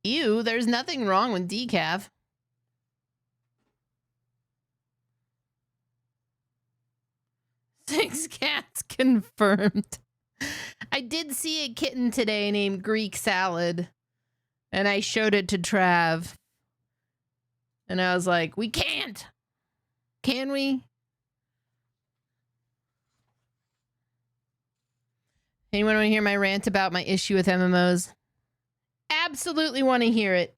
Ew, there's nothing wrong with decaf. Six cats confirmed. I did see a kitten today named Greek Salad, and I showed it to Trav. And I was like, we can't. Can we? Anyone want to hear my rant about my issue with MMOs? Absolutely want to hear it.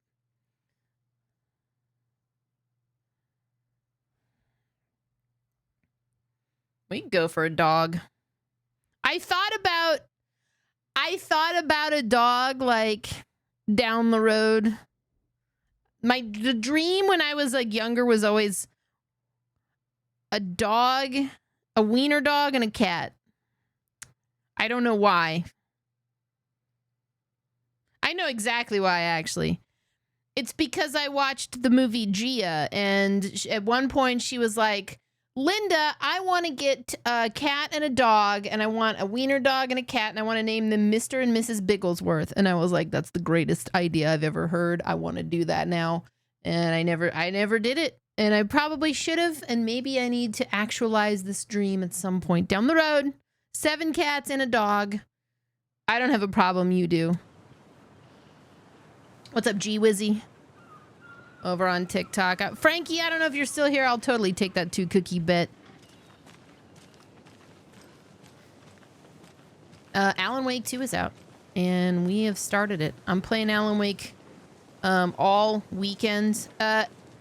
We can go for a dog. I thought about a dog like down the road. The dream when I was like younger was always a dog, a wiener dog, and a cat. I don't know why. I know exactly why, actually. It's because I watched the movie Gia, and at one point she was like, Linda, I want to get a cat and a dog, and I want a wiener dog and a cat, and I want to name them Mr. and Mrs. Bigglesworth. And I was like, that's the greatest idea I've ever heard. I want to do that now. And I never did it. And I probably should have, and maybe I need to actualize this dream at some point down the road. 7 cats and a dog. I don't have a problem, you do. What's up, G-Wizzy? Over on TikTok. Frankie, I don't know if you're still here. I'll totally take that 2 cookie bet. Alan Wake 2 is out, and we have started it. I'm playing Alan Wake all weekend.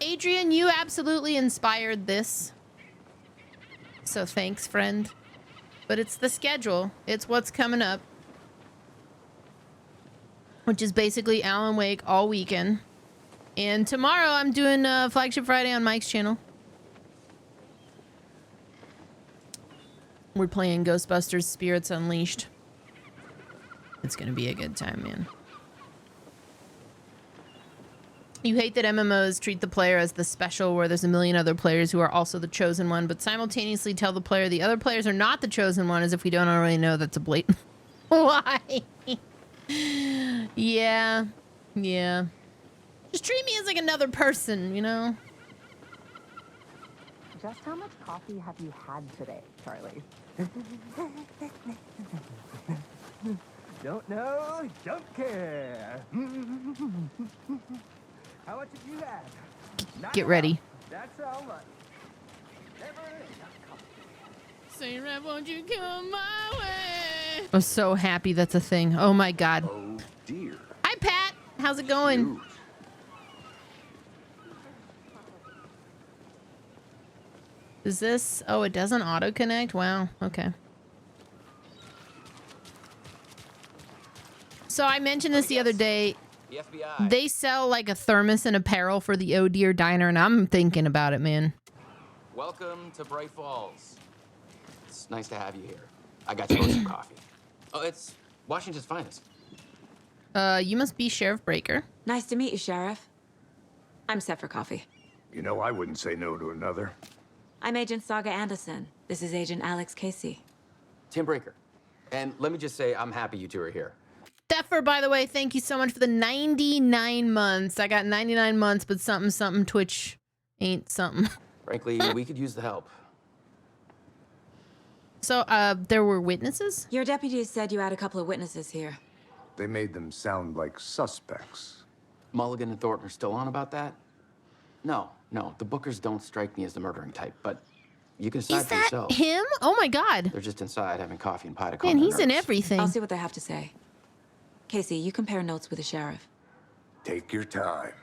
Adrian, you absolutely inspired this. So thanks, friend. But it's the schedule. It's what's coming up. Which is basically Alan Wake all weekend. And tomorrow I'm doing Flagship Friday on Mike's channel. We're playing Ghostbusters Spirits Unleashed. It's gonna be a good time, man. You hate that MMOs treat the player as the special, where there's a million other players who are also the chosen one, but simultaneously tell the player the other players are not the chosen one, as if we don't already know that's a blatant lie. Yeah. Just treat me as like another person, you know? Just how much coffee have you had today, Charlie? Don't know, don't care. How much have you had? Get ready. That's all right. Say, Rev, won't you come my way? I'm so happy that's a thing. Oh my god. Oh dear. Hi, Pat. How's it going? Cute. Is this... Oh, it doesn't auto-connect? Wow. Okay. So I mentioned this the other day. The FBI. They sell like a thermos and apparel for the Oh Dear Diner, and I'm thinking about it, man. Welcome to Bright Falls. It's nice to have you here. I got you both some coffee. Oh, it's Washington's finest. You must be Sheriff Breaker. Nice to meet you, Sheriff. I'm set for coffee. You know, I wouldn't say no to another. I'm Agent Saga Anderson. This is Agent Alex Casey. Tim Breaker. And let me just say, I'm happy you two are here. Steffer, by the way, thank you so much for the 99 months. I got 99 months, but something Twitch ain't something. Frankly, we could use the help. So, there were witnesses? Your deputies said you had a couple of witnesses here. They made them sound like suspects. Mulligan and Thornton are still on about that? No, the Bookers don't strike me as the murdering type, but you can decide Is for that yourself. him? Oh my god. They're just inside having coffee and pie to calm Man, their he's in nerves. everything. I'll see what they have to say. Casey, you compare notes with the sheriff. Take your time.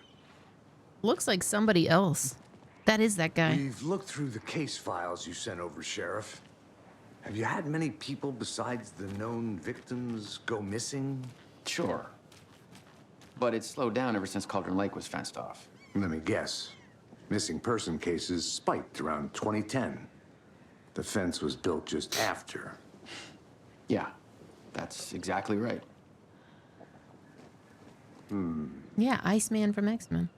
Looks like somebody else. That is that guy. We've looked through the case files you sent over, Sheriff. Have you had many people besides the known victims go missing? Sure. But it's slowed down ever since Cauldron Lake was fenced off. Let me guess. Missing person cases spiked around 2010. The fence was built just after. Yeah, that's exactly right. Yeah, Iceman from X-Men.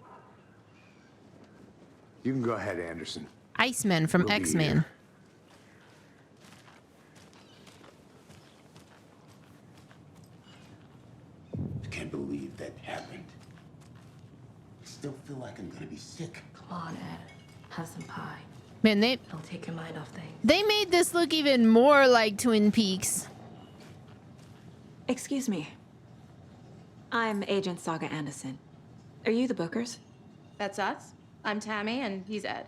You can go ahead, Anderson. Iceman from We'll be X-Man. here. I can't believe that happened. Still feel like I'm gonna be sick. Come on, Ed. Have some pie. Man, It'll take your mind off things. they made this look even more like Twin Peaks. Excuse me. I'm Agent Saga Anderson. Are you the Bookers? That's us. I'm Tammy, and he's Ed.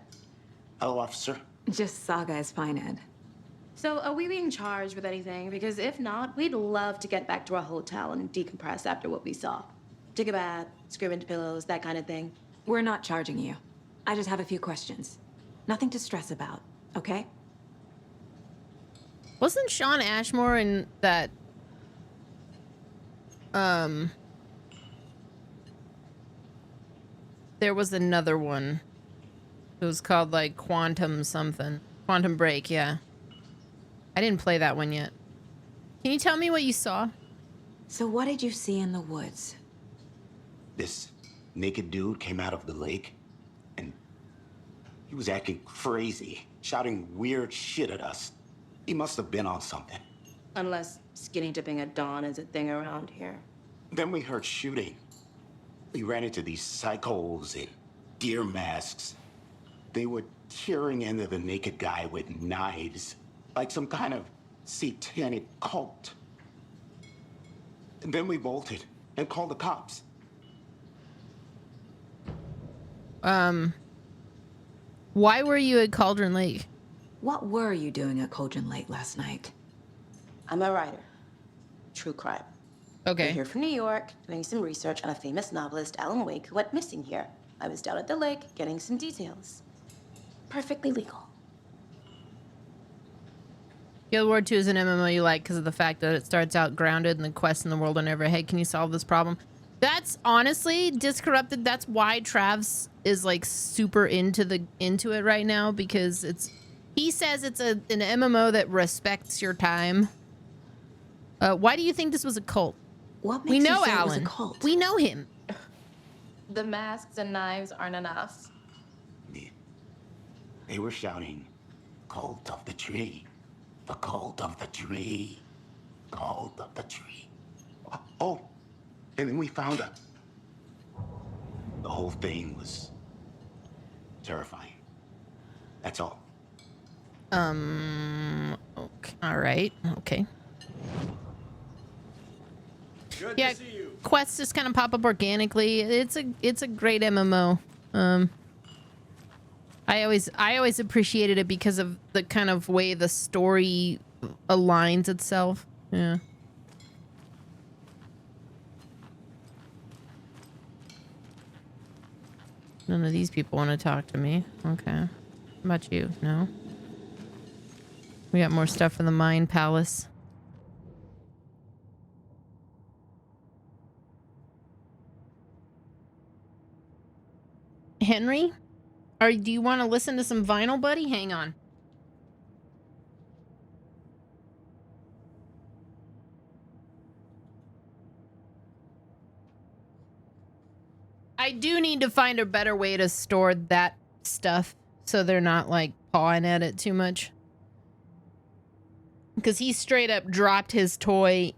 Hello, officer. Just Saga is fine, Ed. So, are we being charged with anything? Because if not, we'd love to get back to our hotel and decompress after what we saw. Take a bath, scream into pillows, that kind of thing. We're not charging you. I just have a few questions. Nothing to stress about, okay? Wasn't Sean Ashmore in that? There was another one. It was called like Quantum something. Quantum Break, yeah. I didn't play that one yet. Can you tell me what you saw? So what did you see in the woods? This naked dude came out of the lake, and he was acting crazy, shouting weird shit at us. He must have been on something. Unless skinny dipping at dawn is a thing around here. Then we heard shooting. We ran into these psychos in deer masks. They were tearing into the naked guy with knives, like some kind of satanic cult. And then we bolted and called the cops. Why were you at Cauldron Lake? What were you doing at Cauldron Lake last night? I'm a writer. True crime. I'm Okay. here from New York, doing some research on a famous novelist, Alan Wake, who went missing here. I was down at the lake, getting some details. Perfectly legal. Guild War 2 is an MMO you like because of the fact that it starts out grounded and the quests in the world are never, hey, can you solve this problem? That's honestly Discorrupted. That's why Travs is like super into it right now, because he says it's an MMO that respects your time. Why do you think this was a cult? What makes We know you say it was Alan. a cult? We know him. The masks and knives aren't enough. They were shouting, "Cult of the tree, the cult of the tree, cult of the tree." Oh, and then we found her. The whole thing was terrifying. That's all. Okay. All right. Okay. Good Yeah, to see you. quests just kind of pop up organically. It's a great MMO. I always appreciated it because of the kind of way the story aligns itself. Yeah. None of these people want to talk to me. Okay. How about you? No? We got more stuff from the Mind Palace. Henry? Or do you want to listen to some vinyl, buddy? Hang on. I do need to find a better way to store that stuff so they're not like pawing at it too much. Because he straight up dropped his toy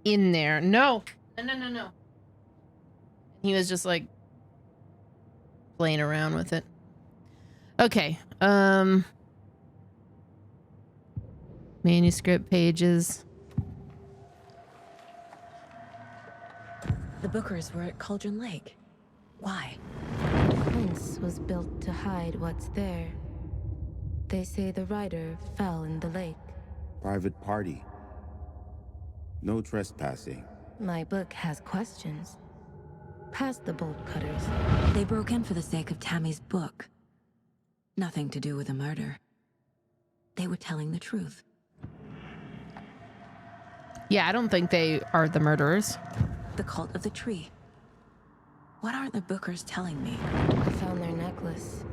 in there. No. No. He was just like playing around with it. Okay. Manuscript pages. The Bookers were at Cauldron Lake. Why? The fence was built to hide what's there. They say the rider fell in the lake. Private party. No trespassing. My book has questions. Past the bolt cutters. They broke in for the sake of Tammy's book. Nothing to do with a murder. They were telling the truth. Yeah, I don't think they are the murderers. The cult of the tree. What aren't the Bookers telling me? I found their necklace.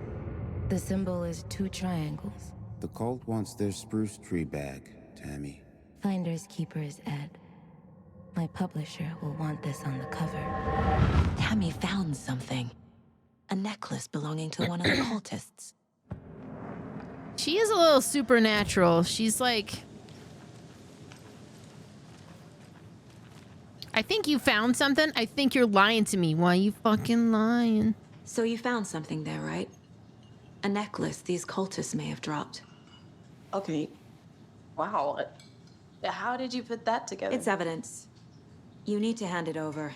The symbol is 2 triangles. The cult wants their spruce tree back, Tammy. Finders keepers, Ed. My publisher will want this on the cover. Tammy found something. A necklace belonging to one of the cultists. She is a little supernatural. She's like... I think you found something. I think you're lying to me. Why are you fucking lying? So you found something there, right? A necklace these cultists may have dropped. Okay. Wow. How did you put that together? It's evidence. You need to hand it over.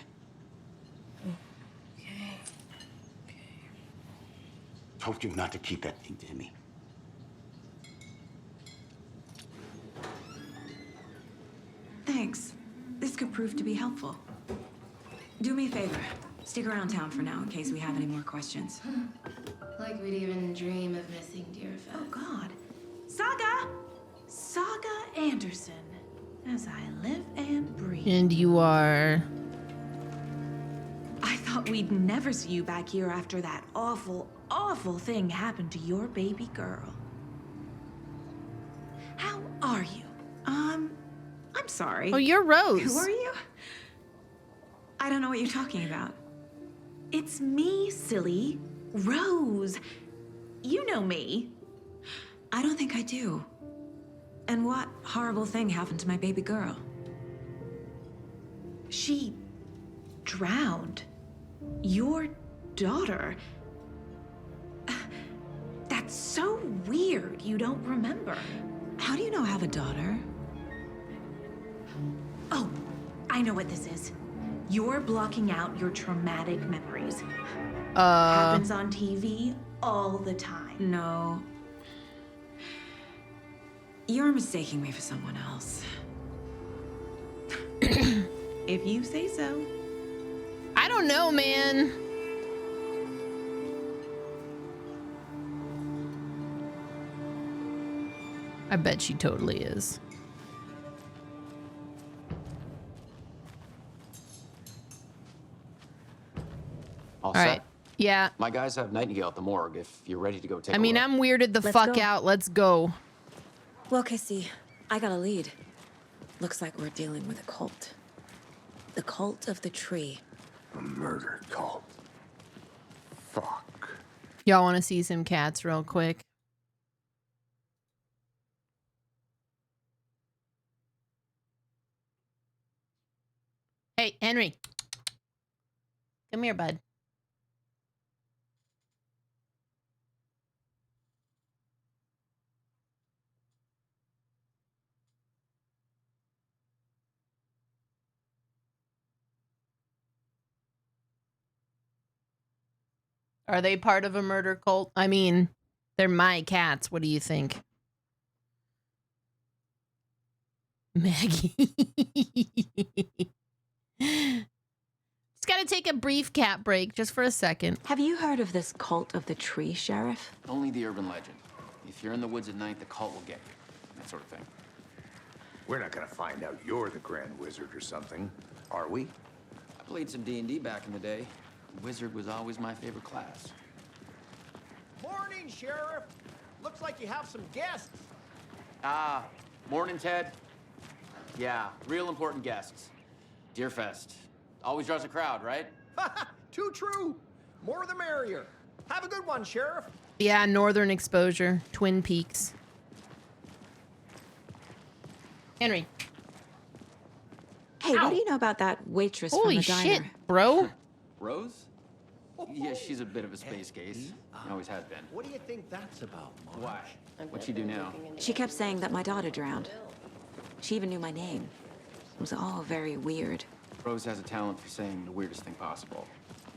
Told you not to keep that thing, Tammy. Thanks. This could prove to be helpful. Do me a favor. Stick around town for now in case we have any more questions. Like we'd even dream of missing Deerfest. Oh, God. Saga Anderson. As I live and breathe. And you are... I thought we'd never see you back here after that awful, awful thing happened to your baby girl. How are you? I'm sorry. Oh, you're Rose. Who are you? I don't know what you're talking about. It's me, silly. Rose. You know me. I don't think I do. And what horrible thing happened to my baby girl? She drowned. Your daughter. That's so weird you don't remember. How do you know I have a daughter? Oh, I know what this is. You're blocking out your traumatic memories. Happens on TV all the time. No. You're mistaking me for someone else. If you say so. I don't know, man. I bet she totally is. All All set? right. Yeah. My guys have Nightingale at the morgue if you're ready to go take I a mean, look. I'm weirded the Let's fuck go. out. Let's go. Well, Casey, I got a lead. Looks like we're dealing with a cult. The cult of the tree. A murder cult. Fuck. Y'all want to see some cats real quick? Hey, Henry. Come here, bud. Are they part of a murder cult? I mean, they're my cats. What do you think? Maggie. Just gotta take a brief cat break just for a second. Have you heard of this cult of the tree, Sheriff? Only the urban legend. If you're in the woods at night, the cult will get you. That sort of thing. We're not gonna find out you're the Grand Wizard or something, are we? I played some D&D back in the day. Wizard was always my favorite class. Morning, Sheriff. Looks like you have some guests. Ah, morning, Ted. Yeah, real important guests. Deerfest. Always draws a crowd, right? Too true. More the merrier. Have a good one, Sheriff. Yeah, Northern Exposure, Twin Peaks. Henry. Hey, Ow. what do you know about that waitress Holy from the shit, diner? bro. Rose? Yeah, she's a bit of a space case. Always has been. What do you think that's about, Marge? Why? What'd she do now? She kept saying that my daughter drowned. She even knew my name. It was all very weird. Rose has a talent for saying the weirdest thing possible.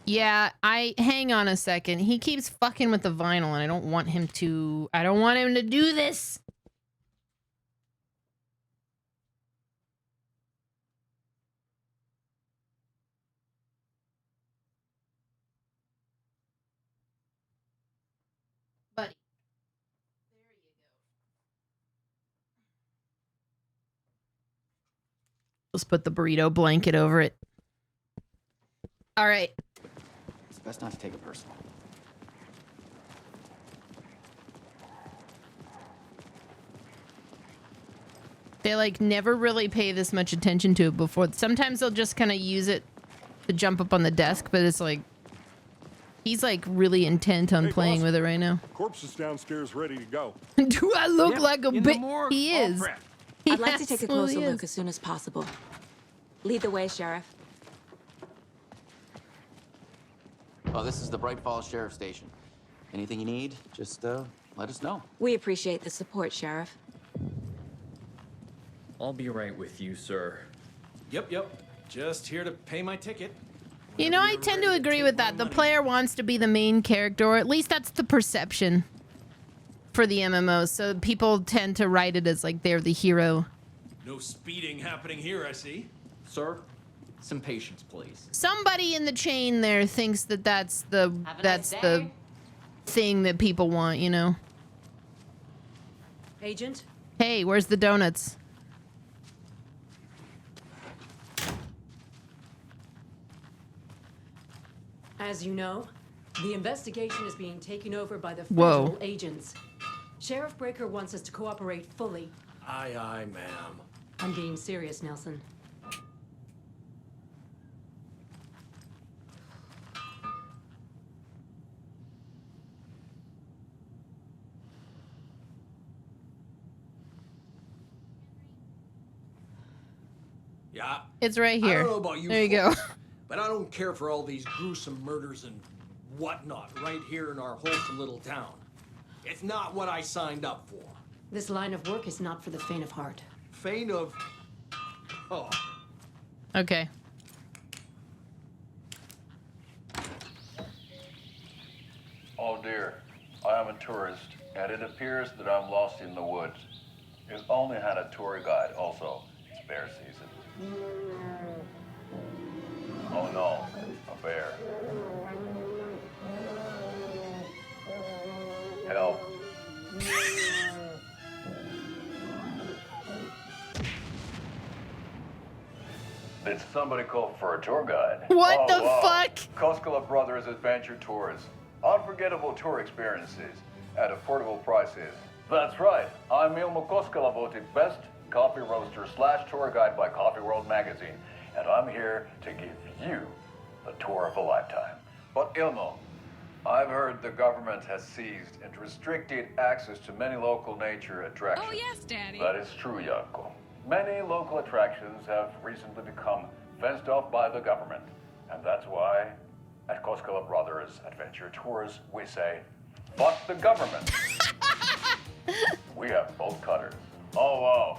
Yeah, hang on a second. He keeps fucking with the vinyl and I don't want him to do this. Buddy. There you go. Let's put the burrito blanket over it. All right. It's best not to take it personal. They like never really pay this much attention to it before. Sometimes they'll just kind of use it to jump up on the desk, but it's like he's like really intent on playing boss. with it right now. Corpse is downstairs ready to go. Do I look like a in the bit? morgue, He all is. prepped. I'd like to take a absolutely closer is. look as soon as possible. Lead the way, Sheriff. Oh, this is the Bright Falls Sheriff Station. Anything you need, just let us know. We appreciate the support, Sheriff. I'll be right with you, sir. Yep. Just here to pay my ticket. You know, I tend to agree with that. The player wants to be the main character, or at least that's the perception for the MMOs. So people tend to write it as like they're the hero. No speeding happening here, I see. Sir, some patience, please. Somebody in the chain there thinks that that's the thing that people want, you know. Agent? Hey, where's the donuts? As you know, the investigation is being taken over by the Whoa. federal agents. Sheriff Breaker wants us to cooperate fully. Aye, ma'am. I'm being serious, Nelson. Yeah. It's right I here. don't know about you There you go. folks, but I don't care for all these gruesome murders and whatnot right here in our wholesome little town. It's not what I signed up for. This line of work is not for the faint of heart. Faint of... Oh. Okay. Oh dear, I am a tourist, and it appears that I'm lost in the woods. You've only had a tour guide also. It's bear season. Oh no, a bear. Help. Did somebody call for a tour guide? What the fuck? Koskela Brothers Adventure Tours. Unforgettable tour experiences at affordable prices. That's right. I'm Ilmo Koskela, voted best coffee roaster / tour guide by Coffee World magazine. And I'm here to give you the tour of a lifetime. But Ilmo, I've heard the government has seized and restricted access to many local nature attractions. Oh, yes, Daddy. That is true, Yanko. Many local attractions have recently become fenced off by the government. And that's why, at Koskela Brothers Adventure Tours, we say, fuck the government. We have bolt cutters. Oh, wow.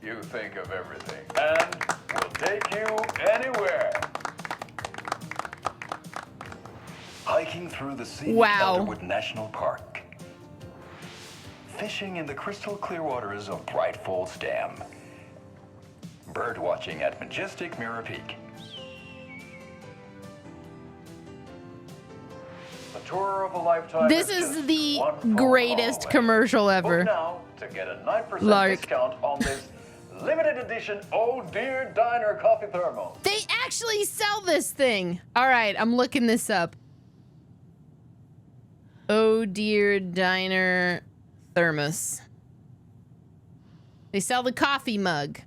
You think of everything. And we'll take you anywhere. Hiking through the scenic Elderwood National Park. Fishing in the crystal clear waters of Bright Falls Dam. Bird watching at majestic Mirror Peak. The tour of a lifetime. This is the greatest commercial ever. Book now to get a 9% Lark. discount on this limited edition Oh Dear Diner coffee thermos. They actually sell this thing. All right, I'm looking this up. Oh Dear Diner thermos. They sell the coffee mug.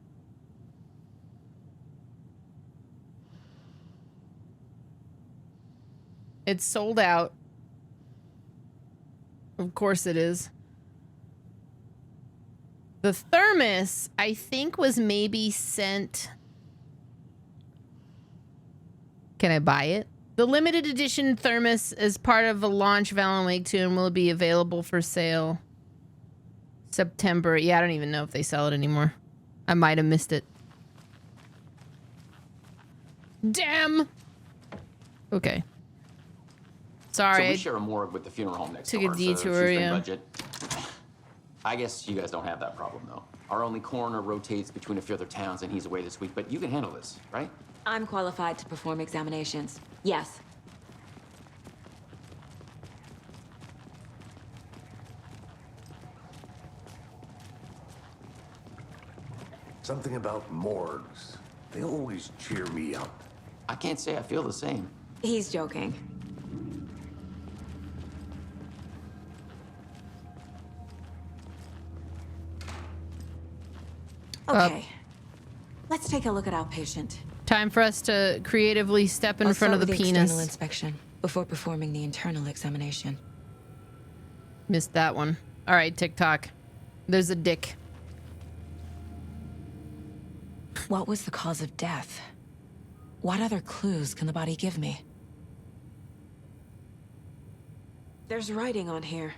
It's sold out. Of course it is. The thermos, I think, was maybe sent. Can I buy it? The limited edition thermos is part of a launch of Alan Wake 2 and will be available for sale September. Yeah, I don't even know if they sell it anymore. I might have missed it. Damn. Okay. Sorry. So we share a morgue with the funeral home next Took a door. detour, so shoestring yeah. budget. I guess you guys don't have that problem, though. Our only coroner rotates between a few other towns, and he's away this week. But you can handle this, right? I'm qualified to perform examinations. Yes. Something about morgues. They always cheer me up. I can't say I feel the same. He's joking. Okay. Let's take a look at our patient. Time for us to creatively step in I'll front of start the with penis. external inspection before performing the internal examination. Missed that one. All right, TikTok. There's a dick. What was the cause of death? What other clues can the body give me? There's writing on here.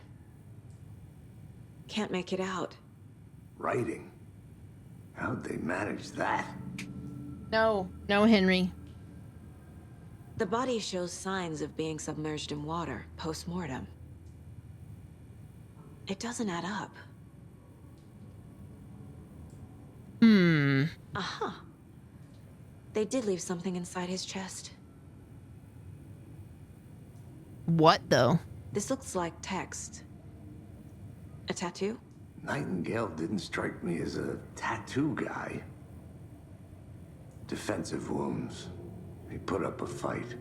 Can't make it out. Writing? How'd they manage that? No, Henry. The body shows signs of being submerged in water post-mortem. It doesn't add up. Aha. They did leave something inside his chest. What, though? This looks like text. A tattoo? Nightingale didn't strike me as a tattoo guy. Defensive wounds. He put up a fight.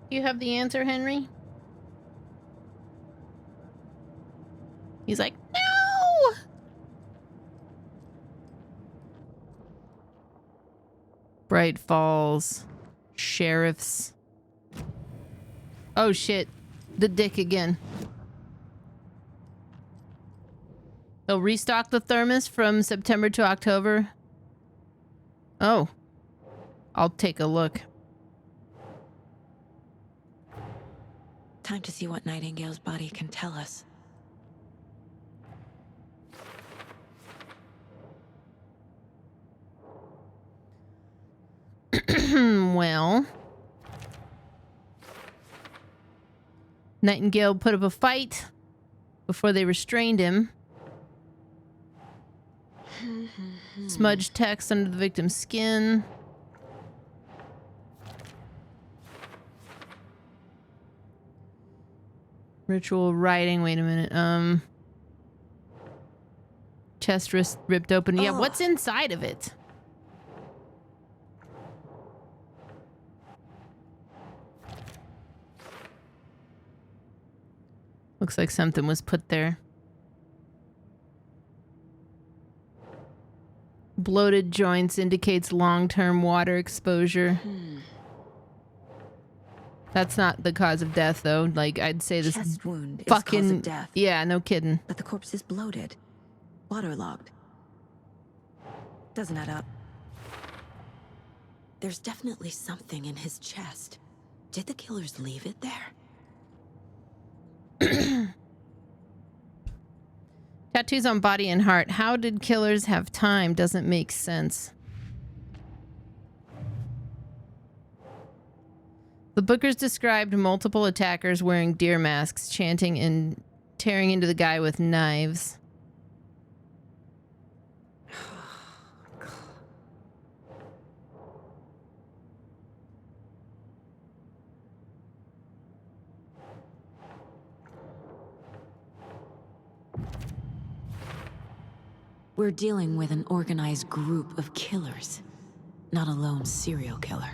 You have the answer, Henry? He's like, no! Bright Falls. Sheriffs. Oh shit. The dick again. They'll restock the thermos from September to October. Oh. I'll take a look. Time to see what Nightingale's body can tell us. Well, Nightingale put up a fight before they restrained him. Smudged text under the victim's skin. Ritual writing. Wait a minute. Chest wrist ripped open. Yeah, what's inside of it? Looks like something was put there. Bloated joints indicates long-term water exposure. That's not the cause of death, though. Like, I'd say this Chest wound fucking... is cause of death. Yeah, no kidding. But the corpse is bloated. Waterlogged. Doesn't add up. There's definitely something in his chest. Did the killers leave it there? Tattoos on body and heart. How did killers have time? Doesn't make sense. The Bookers described multiple attackers wearing deer masks, chanting and tearing into the guy with knives. We're dealing with an organized group of killers, not a lone serial killer.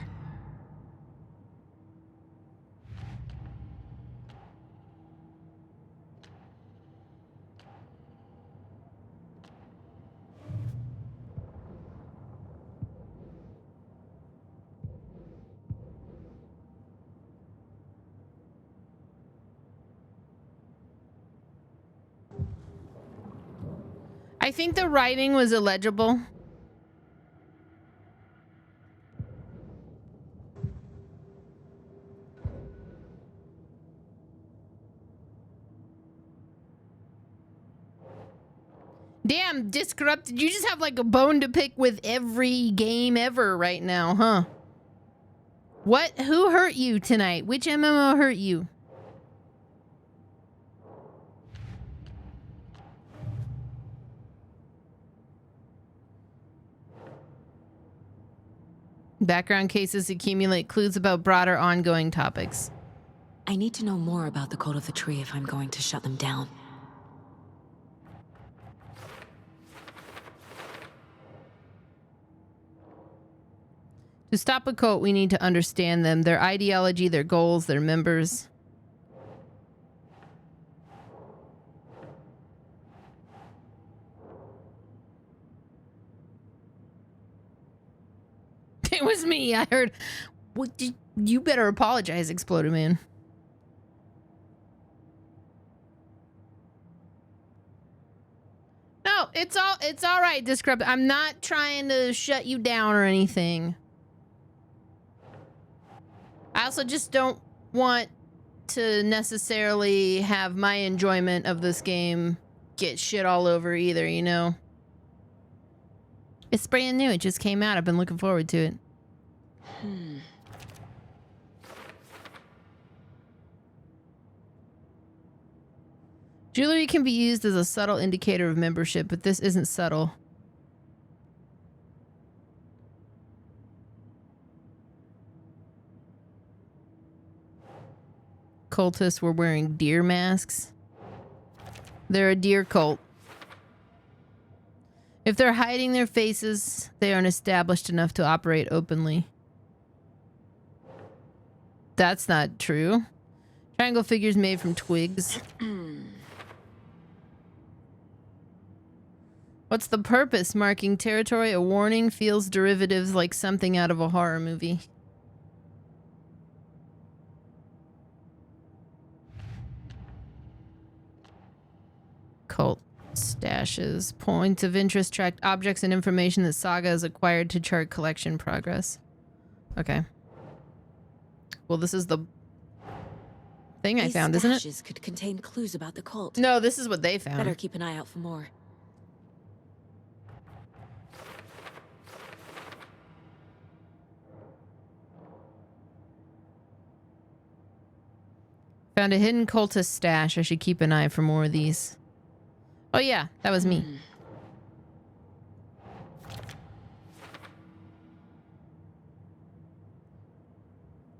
I think the writing was illegible. Damn, Discorrupted, you just have like a bone to pick with every game ever right now, huh? What? Who hurt you tonight? Which MMO hurt you? Background cases accumulate clues about broader ongoing topics. I need to know more about the Cult of the Tree if I'm going to shut them down. To stop a cult, we need to understand them, their ideology, their goals, their members. It was me. I heard. What did, you better apologize, Exploded Man. No, it's all right, Discrep. I'm not trying to shut you down or anything. I also just don't want to necessarily have my enjoyment of this game get shit all over either, you know? It's brand new. It just came out. I've been looking forward to it. Jewelry can be used as a subtle indicator of membership, but this isn't subtle. Cultists were wearing deer masks. They're a deer cult. If they're hiding their faces, they aren't established enough to operate openly. That's not true. Triangle figures made from twigs. What's the purpose? Marking territory, a warning, feels derivatives like something out of a horror movie. Cult stashes. Points of interest track objects and information that Saga has acquired to chart collection progress. Okay. Well, this is the thing I found, isn't it? These stashes could contain clues about the cult. No, this is what they found. Better keep an eye out for more. Found a hidden cultist stash. I should keep an eye for more of these. Oh yeah, that was me.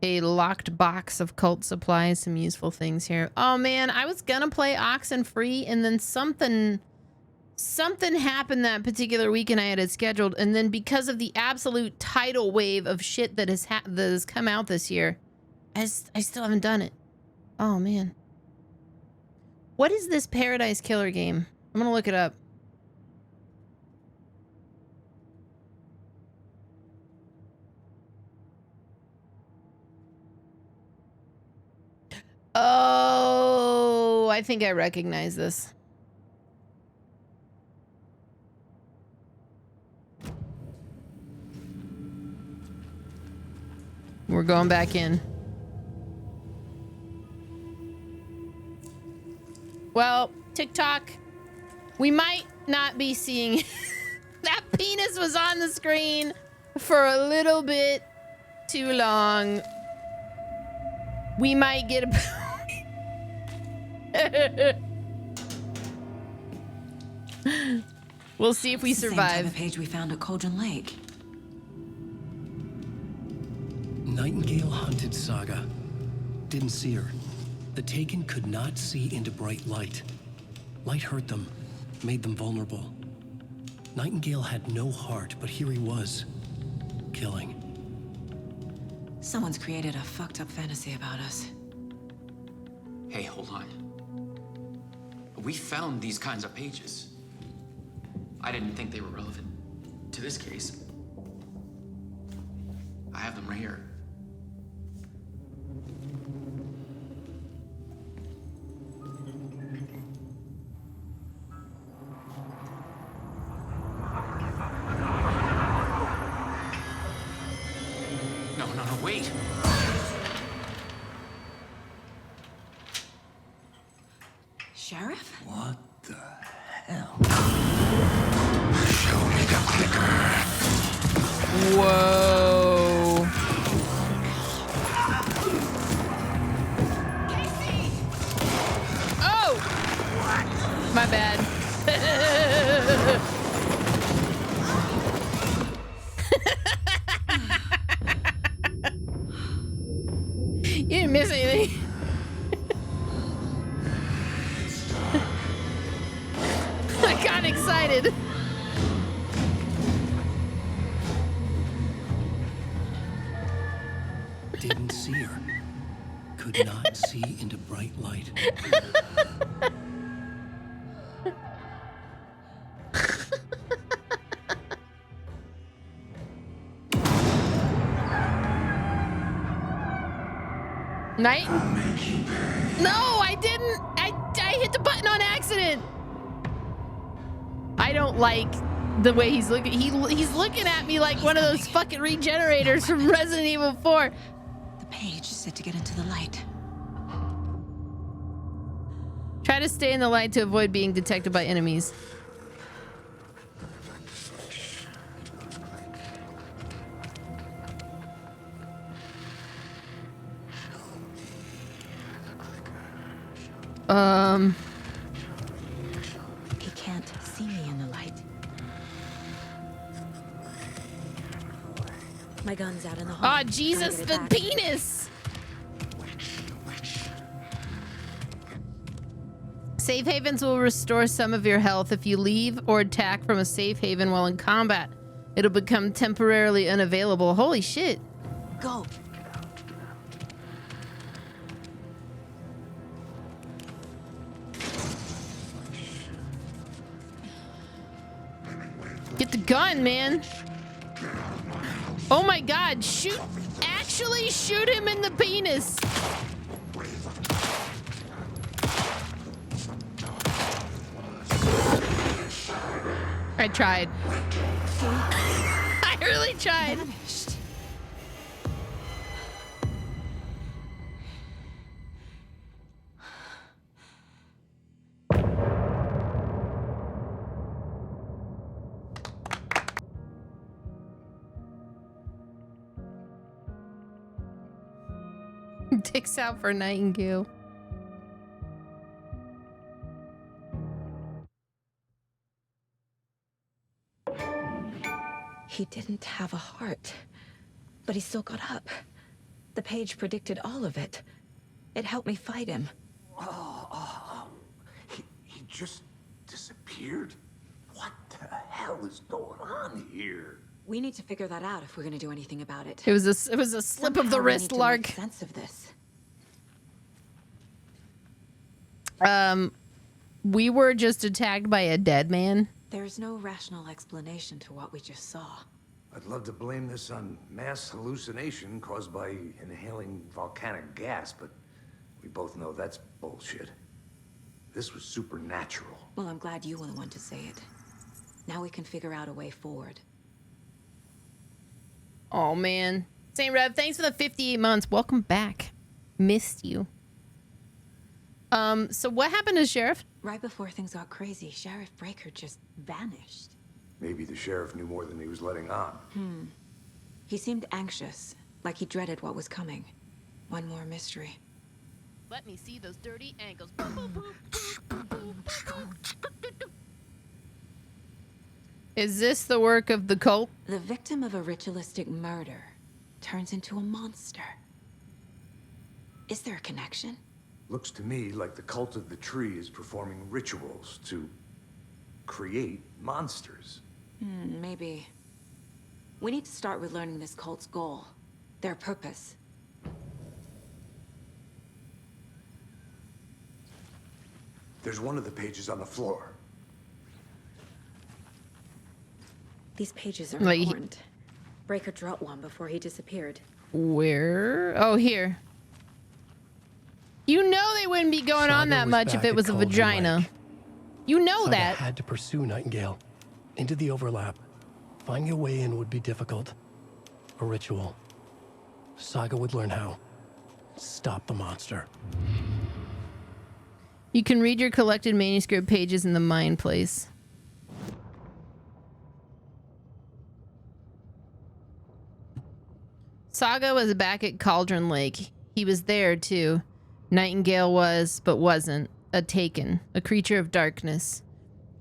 A locked box of cult supplies, some useful things here. Oh man, I was gonna play Oxenfree and then something happened that particular weekend I had it scheduled, and then because of the absolute tidal wave of shit that has come out this year, I still haven't done it. Oh man. What is this Paradise Killer game? I'm gonna look it up. Oh, I think I recognize this. We're going back in. Well, TikTok, we might not be seeing... That penis was on the screen for a little bit too long. We might get a... We'll see if we survive. Same type of page we found at Cauldron Lake. Nightingale hunted Saga. Didn't see her. The Taken could not see into bright light. Light hurt them, made them vulnerable. Nightingale had no heart, but here he was, killing. Someone's created a fucked up fantasy about us. Hey, hold on. We found these kinds of pages. I didn't think they were relevant to this case. I have them right here. No, wait. Sheriff? What the hell? Show me the clicker. Whoa. Oh! My bad. You didn't miss anything. I got excited. Didn't see her. Could not see into bright light. Night? No, I didn't. I hit the button on accident. I don't like the way he's looking. He's looking at me like one of those fucking regenerators from Resident Evil 4. page said to get into the light. Try to stay in the light to avoid being detected by enemies. He can't see me in the light. My gun's out in the hall. Oh, Jesus, Gotta the get it back. penis! Safe havens will restore some of your health if you leave or attack from a safe haven while in combat. It'll become temporarily unavailable. Holy shit. Go. Get the gun, man. Oh my god, shoot. Actually shoot him in the penis. I tried. I really tried. Dicks out for Nightingale. He didn't have a heart, but he still got up. The page predicted all of it. It helped me fight him. He just disappeared? What the hell is going on here? We need to figure that out if we're going to do anything about it. It was a slip of the Somehow we wrist, need to Lark. make sense of this. We were just attacked by a dead man. There's no rational explanation to what we just saw. I'd love to blame this on mass hallucination caused by inhaling volcanic gas, but we both know that's bullshit. This was supernatural. Well, I'm glad you were the one to say it. Now we can figure out a way forward. Oh man. Saint Rev, thanks for the 58 months. Welcome back. Missed you. So what happened to Sheriff? Right before things got crazy, Sheriff Breaker just vanished. Maybe the sheriff knew more than he was letting on. He seemed anxious, like he dreaded what was coming. One more mystery. Let me see those dirty ankles. Is this the work of the cult? The victim of a ritualistic murder turns into a monster. Is there a connection? Looks to me like the cult of the tree is performing rituals to create monsters. Maybe. We need to start with learning this cult's goal, their purpose. There's one of the pages on the floor. These pages are Like- important. Breaker dropped one before he disappeared. Where? Oh, here. You know they wouldn't be going on Saga that was much back if it at was a Cauldron vagina. Lake. You know Saga that. had to pursue Nightingale into the overlap. Finding a way in would be difficult. A ritual. Saga would learn how. Stop the monster. You can read your collected manuscript pages in the Mind Place. Saga was back at Cauldron Lake. He was there too. Nightingale was, but wasn't, a Taken, a creature of darkness.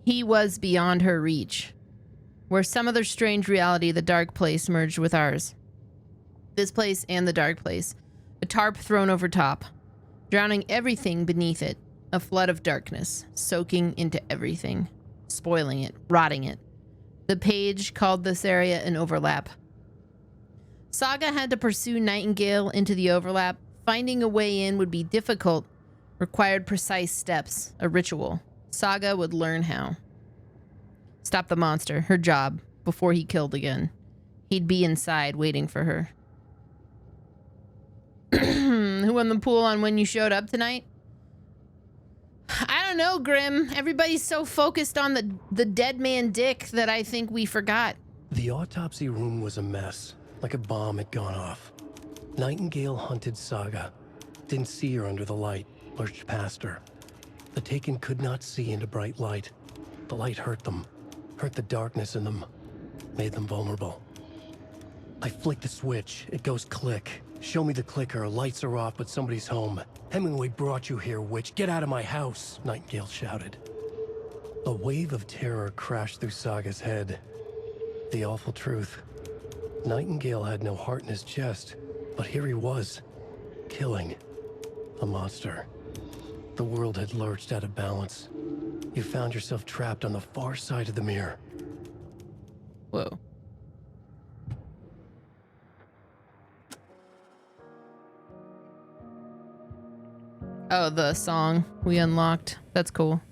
He was beyond her reach. Where some other strange reality, the dark place merged with ours. This place and the dark place. A tarp thrown over top, drowning everything beneath it. A flood of darkness, soaking into everything, spoiling it, rotting it. The page called this area an overlap. Saga had to pursue Nightingale into the overlap. Finding a way in would be difficult, required precise steps, a ritual. Saga would learn how. Stop the monster, her job, before he killed again. He'd be inside waiting for her. Who won the pool on when you showed up tonight? I don't know, Grim. Everybody's so focused on the dead man dick that I think we forgot. The autopsy room was a mess, like a bomb had gone off. Nightingale hunted Saga. Didn't see her under the light, lurched past her. The Taken could not see into bright light. The light hurt them, hurt the darkness in them, made them vulnerable. I flick the switch, it goes click. Show me the clicker, lights are off, but somebody's home. Hemingway brought you here, witch. Get out of my house, Nightingale shouted. A wave of terror crashed through Saga's head. The awful truth. Nightingale had no heart in his chest, but here he was, killing a monster. The world had lurched out of balance. You found yourself trapped on the far side of the mirror. Whoa. Oh, the song we unlocked. That's cool.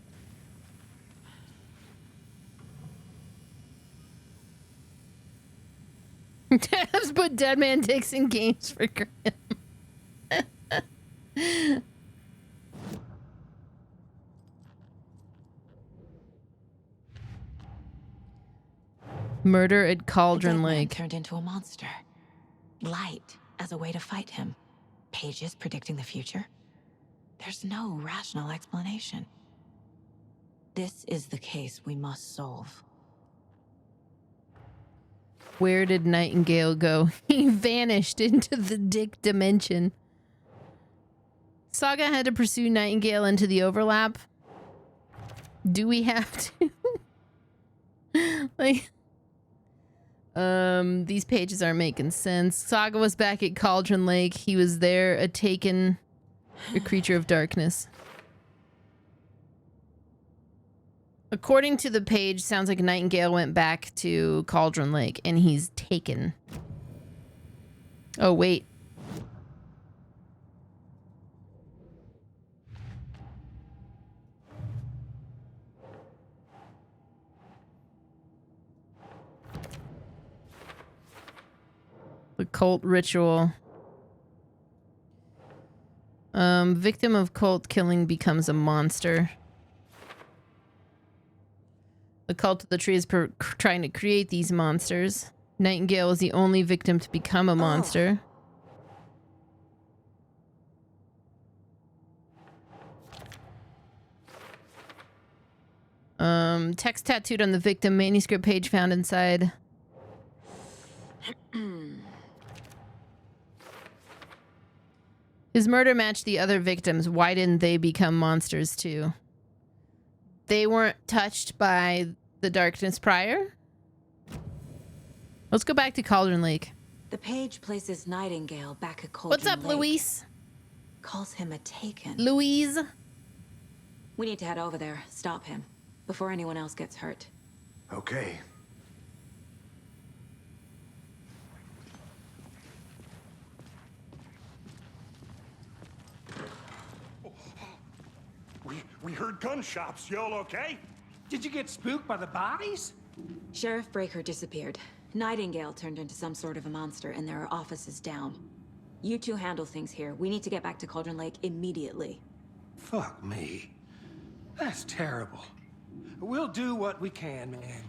Tabs put Dead Man Dicks in games for Grim. Murder at Cauldron Lake. Turned into a monster. Light as a way to fight him. Pages predicting the future. There's no rational explanation. This is the case we must solve. Where did Nightingale go? He vanished into the dick dimension. Saga had to pursue Nightingale into the overlap. Do we have to? Like, these pages aren't making sense. Saga was back at Cauldron Lake. He was there, a Taken, a creature of darkness. According to the page, sounds like Nightingale went back to Cauldron Lake and he's taken. Oh, wait. The cult ritual. Victim of cult killing becomes a monster. The cult of the tree is trying to create these monsters. Nightingale is the only victim to become a monster. Text tattooed on the victim, manuscript page found inside. His murder matched the other victims. Why didn't they become monsters too? They weren't touched by the darkness prior? Let's go back to Cauldron Lake. The page places Nightingale back at Cauldron What's up, Lake. Louise? Calls him a Taken. Louise? We need to head over there, stop him, before anyone else gets hurt. Okay. We heard gunshots. Y'all okay? Did you get spooked by the bodies? Sheriff Breaker disappeared. Nightingale turned into some sort of a monster, and there are offices down. You two handle things here. We need to get back to Cauldron Lake immediately. Fuck me. That's terrible. We'll do what we can, man.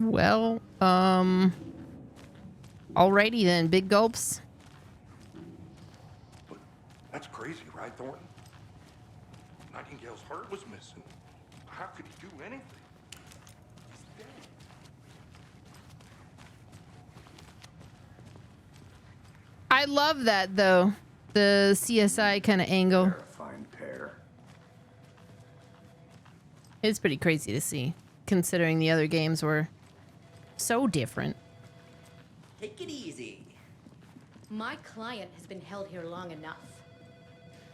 Well, alrighty then, big gulps. That's crazy, right, Thornton? Nightingale's heart was missing. How could he do anything? He's dead. I love that though. The CSI kind of angle. Terrifying pair. It's pretty crazy to see, considering the other games were so different. Take it easy. My client has been held here long enough.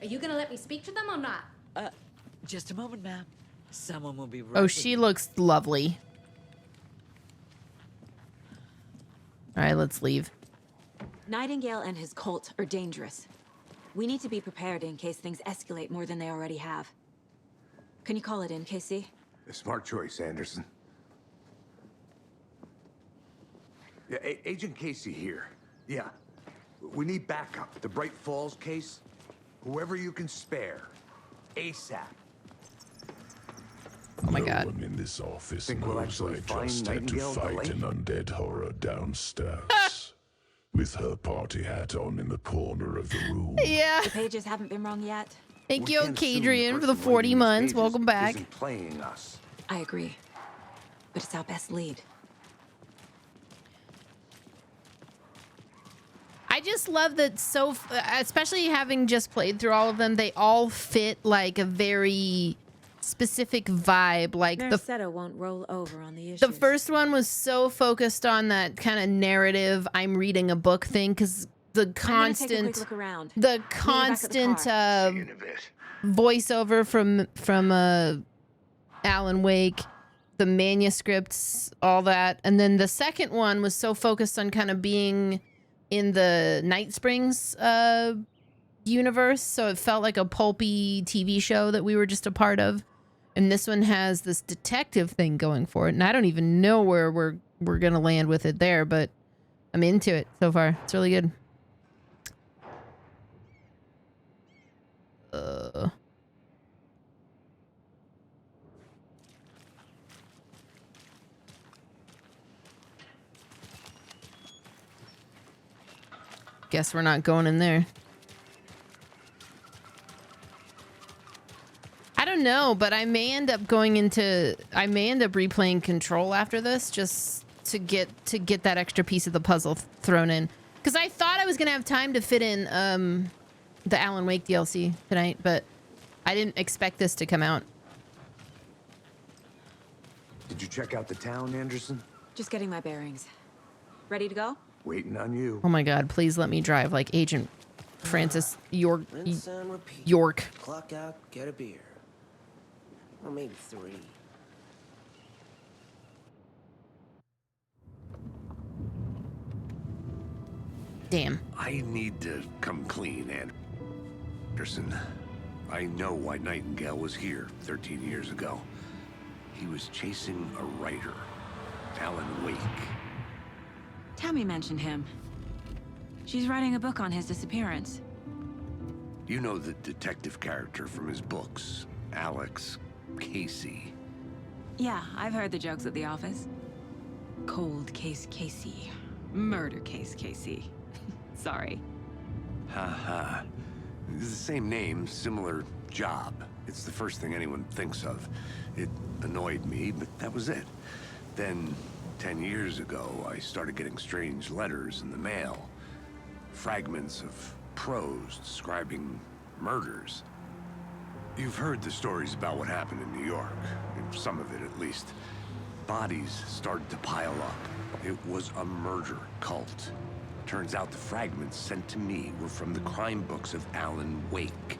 Are you gonna let me speak to them or not? Just a moment, ma'am. Someone will be right. Oh, she looks lovely. All right, let's leave. Nightingale and his cult are dangerous. We need to be prepared in case things escalate more than they already have. Can you call it in, KC? A smart choice, Anderson. Yeah, Agent Casey here. Yeah. We need backup. The Bright Falls case. Whoever you can spare. ASAP. Oh my no God. one in this office Think we'll knows actually I find just had to Nightingale at the fight an lake? undead horror downstairs. With her party hat on in the corner of the room. Yeah. The pages haven't been wrong yet. Thank We you, can't assume the Kadrian, for the person 40 writing these months. pages Welcome back. isn't playing us. I agree. But it's our best lead. I just love that especially having just played through all of them, they all fit like a very specific vibe. Like Merced won't roll over on the issues. the first one was so focused on that kind of narrative, I'm reading a book thing, because the I'm gonna take a constant, quick look around. the Meet you back at the constant car. voiceover from Alan Wake, the manuscripts, all that, and then the second one was so focused on kind of being in the Night Springs universe, so it felt like a pulpy TV show that we were just a part of. And this one has this detective thing going for it, and I don't even know where we're gonna land with it there, but I'm into it so far. It's really good. Guess we're not going in there. I don't know, but I may end up replaying Control after this, just to get that extra piece of the puzzle thrown in. Because I thought I was gonna have time to fit in the Alan Wake DLC tonight, but I didn't expect this to come out. Did you check out the town, Anderson? Just getting my bearings. Ready to go? Waiting on you. Oh my God! Please let me drive like Agent Francis York. Rinse and repeat. York. Clock out, get a beer. Or maybe 3. Damn. I need to come clean, Anderson. I know why Nightingale was here 13 years ago. He was chasing a writer, Alan Wake. Tammy mentioned him. She's writing a book on his disappearance. You know the detective character from his books, Alex Casey. Yeah, I've heard the jokes at the office. Cold case Casey. Murder case Casey. Sorry. Ha. It's the same name, similar job. It's the first thing anyone thinks of. It annoyed me, but that was it. Then, 10 years ago, I started getting strange letters in the mail. Fragments of prose describing murders. You've heard the stories about what happened in New York. Some of it, at least. Bodies started to pile up. It was a murder cult. Turns out the fragments sent to me were from the crime books of Alan Wake.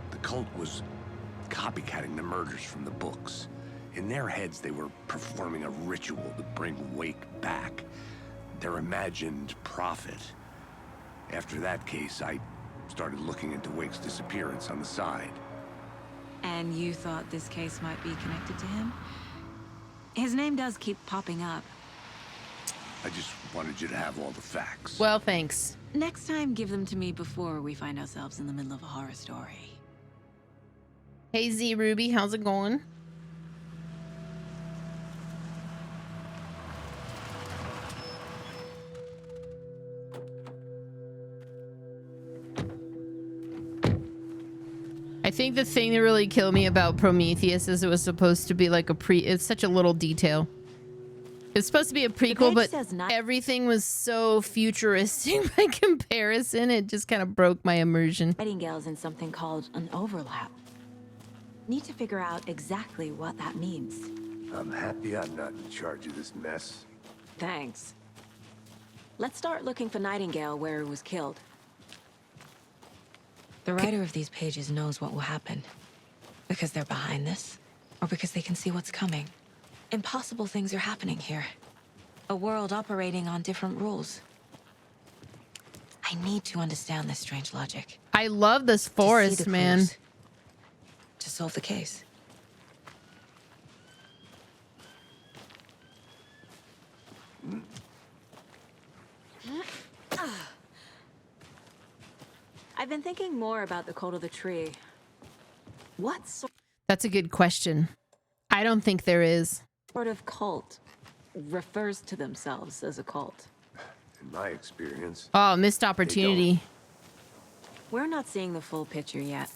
The cult was copycatting the murders from the books. In their heads, they were performing a ritual to bring Wake back. Their imagined prophet. After that case, I started looking into Wake's disappearance on the side. And you thought this case might be connected to him? His name does keep popping up. I just wanted you to have all the facts. Well, thanks. Next time, give them to me before we find ourselves in the middle of a horror story. Hey Z Ruby, how's it going? I think the thing that really killed me about Prometheus is it was supposed to be like it's such a little detail. It's supposed to be a prequel, but everything was so futuristic by comparison. It just kind of broke my immersion. Nightingale's in something called an overlap. Need to figure out exactly what that means. I'm happy I'm not in charge of this mess. Thanks. Let's start looking for Nightingale where he was killed. The writer of these pages knows what will happen. Because they're behind this, or because they can see what's coming. Impossible things are happening here. A world operating on different rules. I need to understand this strange logic. I love this forest, man. To solve the case. I've been thinking more about the cult of the tree. What's That's a good question. I don't think there is. Sort of cult refers to themselves as a cult. In my experience. Oh, missed opportunity. We're not seeing the full picture yet.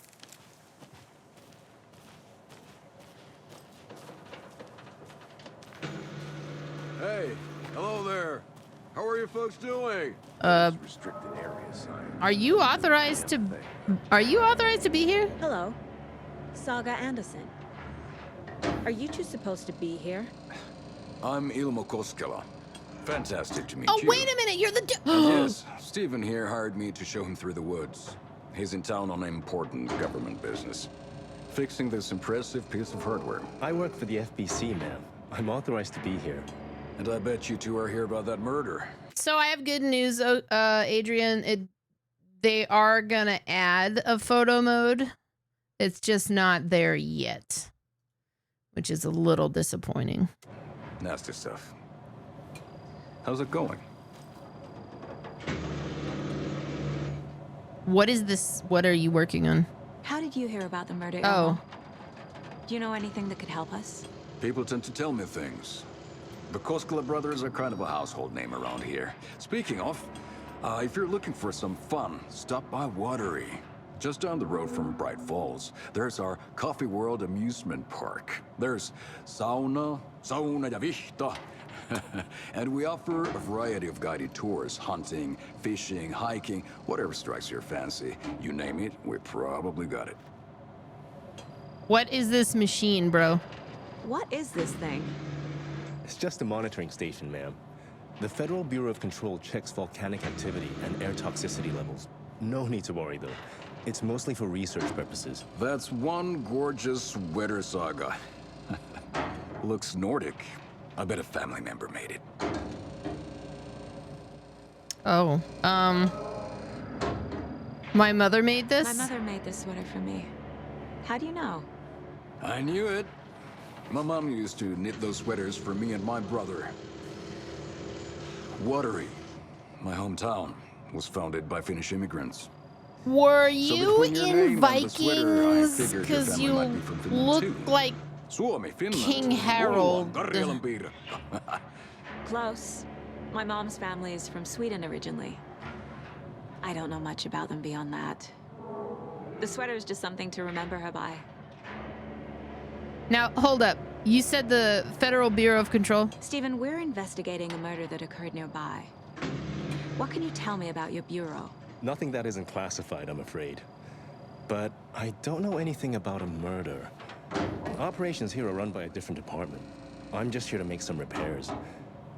Hey, hello there. How are you folks doing? Restricted area sign. Are you authorized to be here? Hello. Saga Anderson. Are you two supposed to be here? I'm Ilmo Koskela. Fantastic to meet Oh, you. wait a minute. You're the And yes, Stephen here hired me to show him through the woods. He's in town on important government business. Fixing this impressive piece of hardware. I work for the FBC, ma'am. I'm authorized to be here. And I bet you two are here about that murder. So I have good news, Adrian. They are gonna add a photo mode. It's just not there yet, which is a little disappointing. Nasty stuff. How's it going? What is this? What are you working on? How did you hear about the murder? Oh. Ilmo? Do you know anything that could help us? People tend to tell me things. The Koskela brothers are kind of a household name around here. Speaking of, if you're looking for some fun, stop by Watery. Just down the road from Bright Falls, there's our Coffee World amusement park. There's sauna ja vihta. And we offer a variety of guided tours, hunting, fishing, hiking, whatever strikes your fancy. You name it, we probably got it. What is this machine, bro? What is this thing? It's just a monitoring station, ma'am. The Federal Bureau of Control checks volcanic activity and air toxicity levels. No need to worry, though. It's mostly for research purposes. That's one gorgeous weather saga. Looks Nordic. I bet a family member made it. Oh, my mother made this? My mother made this sweater for me. How do you know? I knew it. My mom used to knit those sweaters for me and my brother. Watery, my hometown, was founded by Finnish immigrants. Were So you between your name in and the sweater, I Vikings? figured your Because family you might be from Finland look too. like Suomi, Finland. King Harold. Karjalan piirre. Close. My mom's family is from Sweden originally. I don't know much about them beyond that. The sweater is just something to remember her by. Now, hold up. You said the Federal Bureau of Control? Stephen, we're investigating a murder that occurred nearby. What can you tell me about your bureau? Nothing that isn't classified, I'm afraid. But I don't know anything about a murder. Operations here are run by a different department. I'm just here to make some repairs.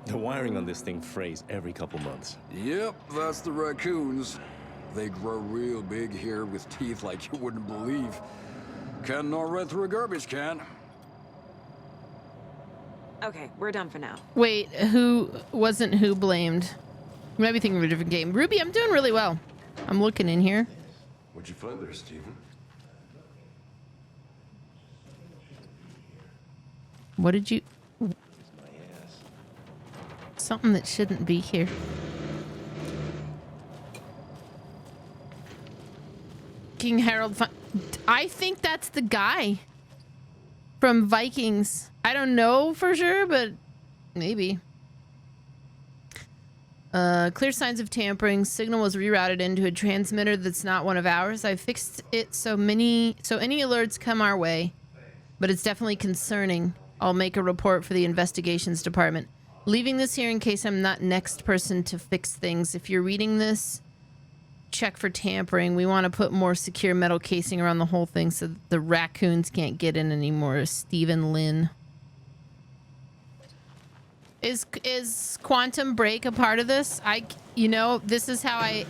The wiring on this thing frays every couple months. Yep, that's the raccoons. They grow real big here with teeth like you wouldn't believe. Can not run through a garbage can. Okay, we're done for now. Wait, who blamed? You might be thinking of a different game. Ruby, I'm doing really well. I'm looking in here. What'd you find there, Stephen? What did you... Something that shouldn't be here. King Harold... I think that's the guy from Vikings. I don't know for sure, but maybe. Clear signs of tampering. Signal was rerouted into a transmitter that's not one of ours. I fixed it so any alerts come our way, but it's definitely concerning. I'll make a report for the investigations department. Leaving this here in case I'm not next person to fix things. If you're reading this, check for tampering. We want to put more secure metal casing around the whole thing so that the raccoons can't get in anymore. Stephen Lynn. Is Quantum Break a part of this? This is how I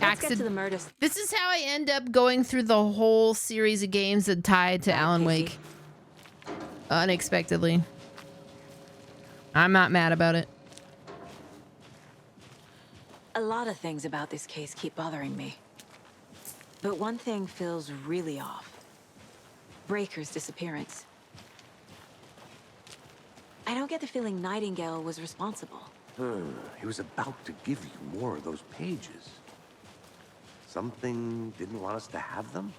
This is how I end up going through the whole series of games that tie to Alan Wake. Unexpectedly. I'm not mad about it. A lot of things about this case keep bothering me. But one thing feels really off. Breaker's disappearance. I don't get the feeling Nightingale was responsible. He was about to give you more of those pages. Something didn't want us to have them?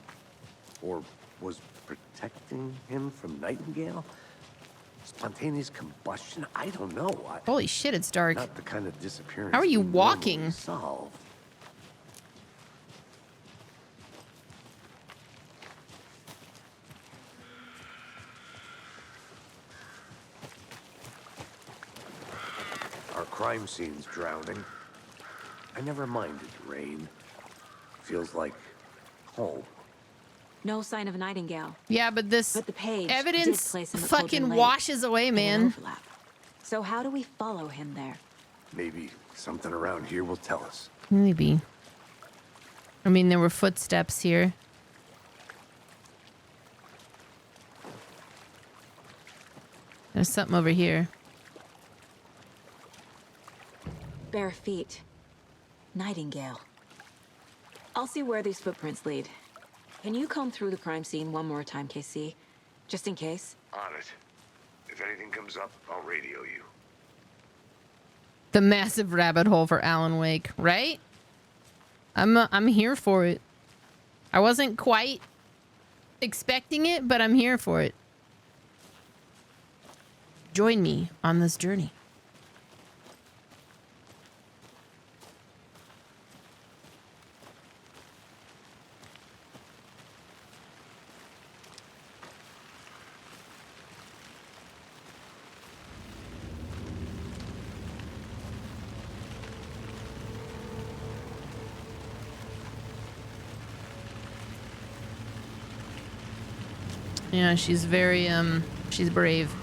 Or was protecting him from Nightingale? Spontaneous combustion? I don't know. Holy shit, it's dark. Not the kind of disappearance. How are you we walking? normally solve. Our crime scene's drowning. I never minded rain. Feels like home. No sign of Nightingale. Yeah, but this the page evidence did place him at fucking Cauldron Lake washes away, in an man. overlap. So how do we follow him there? Maybe something around here will tell us. Maybe. I mean, there were footsteps here. There's something over here. Bare feet. Nightingale. I'll see where these footprints lead. Can you comb through the crime scene one more time, KC? Just in case? On it. If anything comes up, I'll radio you. The massive rabbit hole for Alan Wake, right? I'm here for it. I wasn't quite expecting it, but I'm here for it. Join me on this journey. Yeah, she's very, she's brave.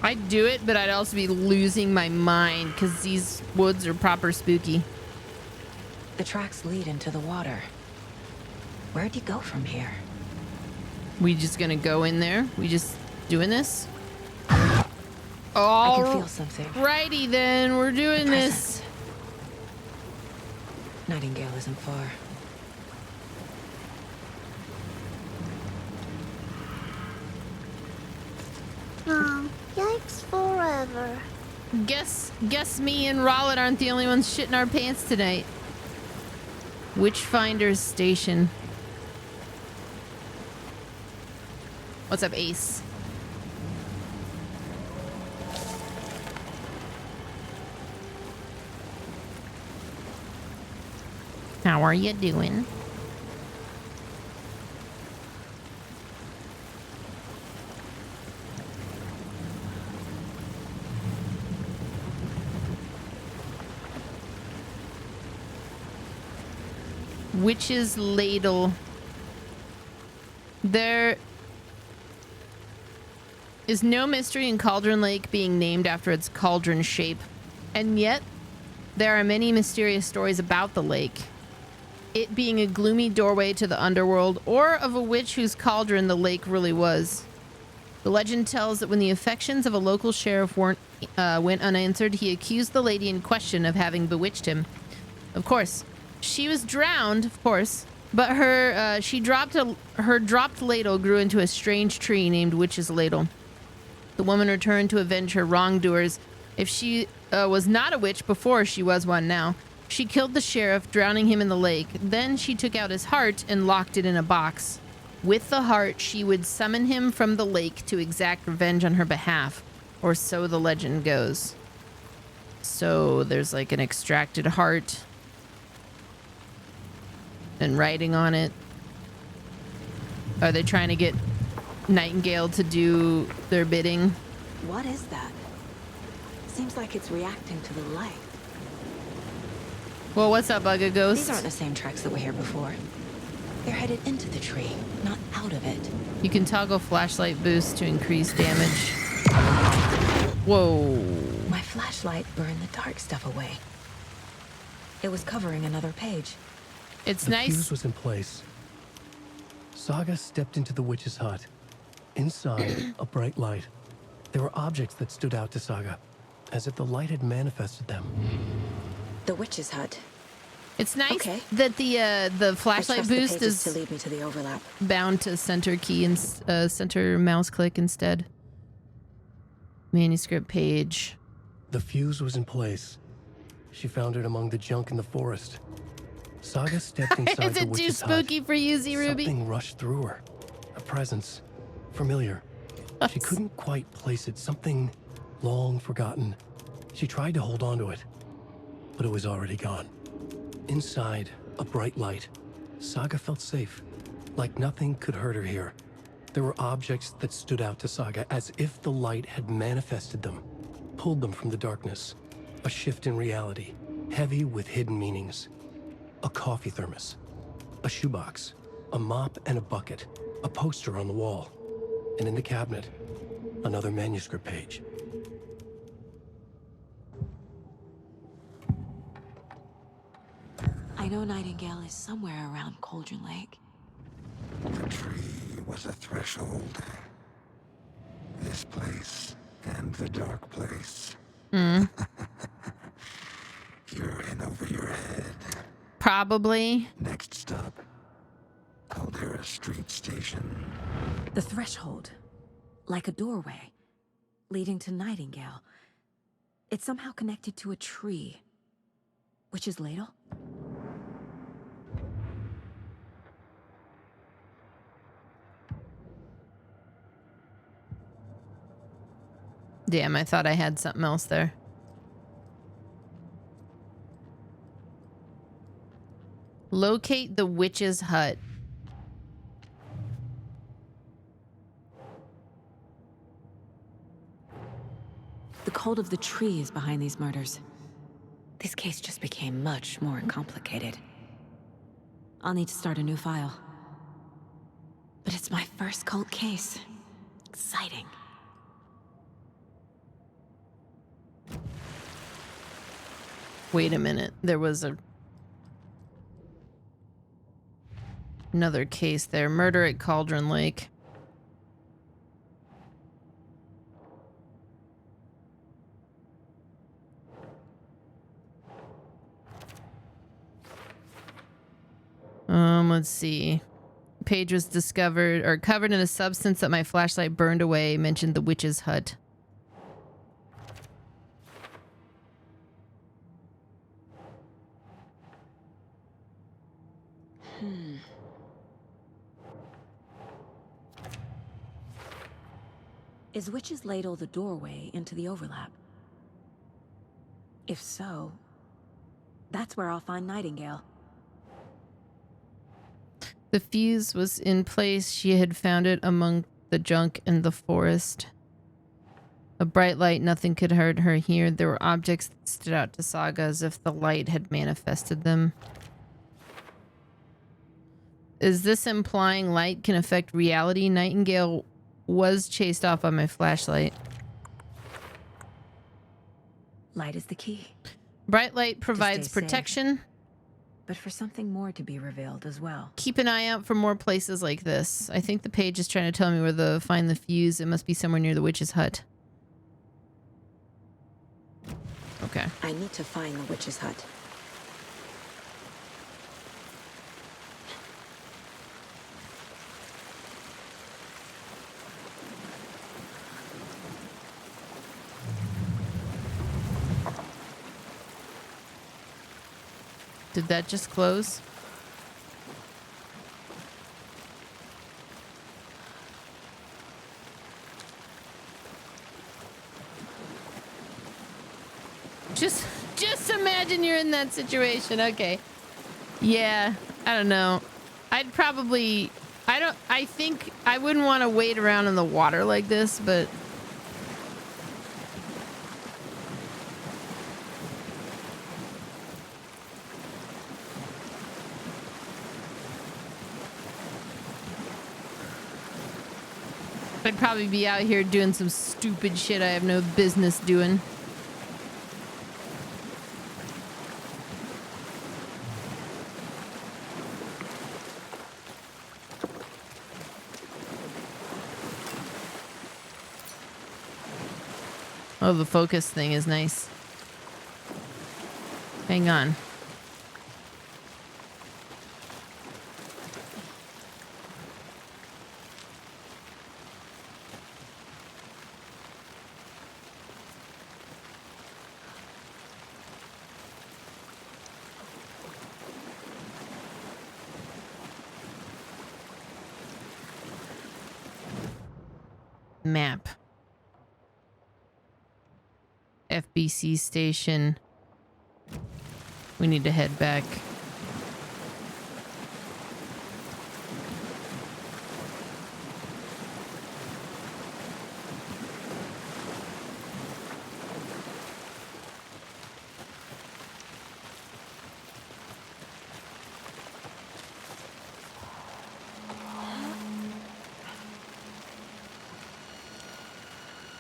I'd do it, but I'd also be losing my mind because these woods are proper spooky. The tracks lead into the water. Where'd you go from here? We just gonna go in there? We just doing this? I can feel something. Righty then, we're doing this. Nightingale isn't far. Oh, yikes forever. Guess me and Rollet aren't the only ones shitting our pants tonight. Witchfinder's Station. What's up, Ace? How are you doing? Witch's Ladle. There is no mystery in Cauldron Lake being named after its cauldron shape, and yet there are many mysterious stories about the lake. It being a gloomy doorway to the underworld, or of a witch whose cauldron the lake really was. The legend tells that when the affections of a local sheriff went unanswered, he accused the lady in question of having bewitched him. Of course, she was drowned, of course, but her dropped ladle grew into a strange tree named Witch's Ladle. The woman returned to avenge her wrongdoers. If she was not a witch before, she was one now. She killed the sheriff, drowning him in the lake. Then she took out his heart and locked it in a box. With the heart, she would summon him from the lake to exact revenge on her behalf, or so the legend goes. So there's like an extracted heart and writing on it. Are they trying to get Nightingale to do their bidding? What is that? Seems like it's reacting to the light. Well, what's up, Bugga Ghost? These aren't the same tracks that were here before. They're headed into the tree, not out of it. You can toggle flashlight boost to increase damage. Whoa. My flashlight burned the dark stuff away. It was covering another page. It's the nice. The fuse was in place. Saga stepped into the witch's hut. Inside, a bright light. There were objects that stood out to Saga, as if the light had manifested them. The witch's hut. It's nice that the flashlight boost is to lead me to the overlap. Bound to center key and center mouse click instead. Manuscript page. The fuse was in place. She found it among the junk in the forest. Saga stepped inside Is the it too witch's hut. spooky for you, Z Ruby? Something rushed through her. A presence. Familiar. She couldn't quite place it. Something long forgotten. She tried to hold on to it, but it was already gone. Inside, a bright light. Saga felt safe, like nothing could hurt her here. There were objects that stood out to Saga as if the light had manifested them, pulled them from the darkness. A shift in reality, heavy with hidden meanings. A coffee thermos, a shoebox, a mop and a bucket, a poster on the wall, and in the cabinet, another manuscript page. I know Nightingale is somewhere around Cauldron Lake. The tree was a threshold. This place and the dark place. Hmm. You're in over your head. Probably. Next stop, Caldera Street Station. The threshold, like a doorway, leading to Nightingale. It's somehow connected to a tree. Witch's Ladle? Damn, I thought I had something else there. Locate the witch's hut. The cult of the tree is behind these murders. This case just became much more complicated. I'll need to start a new file. But it's my first cult case. Exciting. Wait a minute. There was another case there. Murder at Cauldron Lake. Let's see. Page was discovered or covered in a substance that my flashlight burned away. Mentioned the witch's hut. Is Witch's Ladle the doorway into the overlap? If so, that's where I'll find Nightingale. The fuse was in place. She had found it among the junk in the forest. A bright light, nothing could hurt her here. There were objects that stood out to Saga as if the light had manifested them. Is this implying light can affect reality? Nightingale was chased off by my flashlight. Light is the key. Bright light provides stay safe. protection. But for something more to be revealed as well. Keep an eye out for more places like this. I think the page is trying to tell me where to find the fuse. It must be somewhere near the witch's hut. Okay. I need to find the witch's hut. Did that just close? Just imagine you're in that situation. Okay. Yeah, I don't know. I think I wouldn't want to wade around in the water like this, but I'd probably be out here doing some stupid shit I have no business doing. Oh, the focus thing is nice. Hang on. Map. FBC station. We need to head back.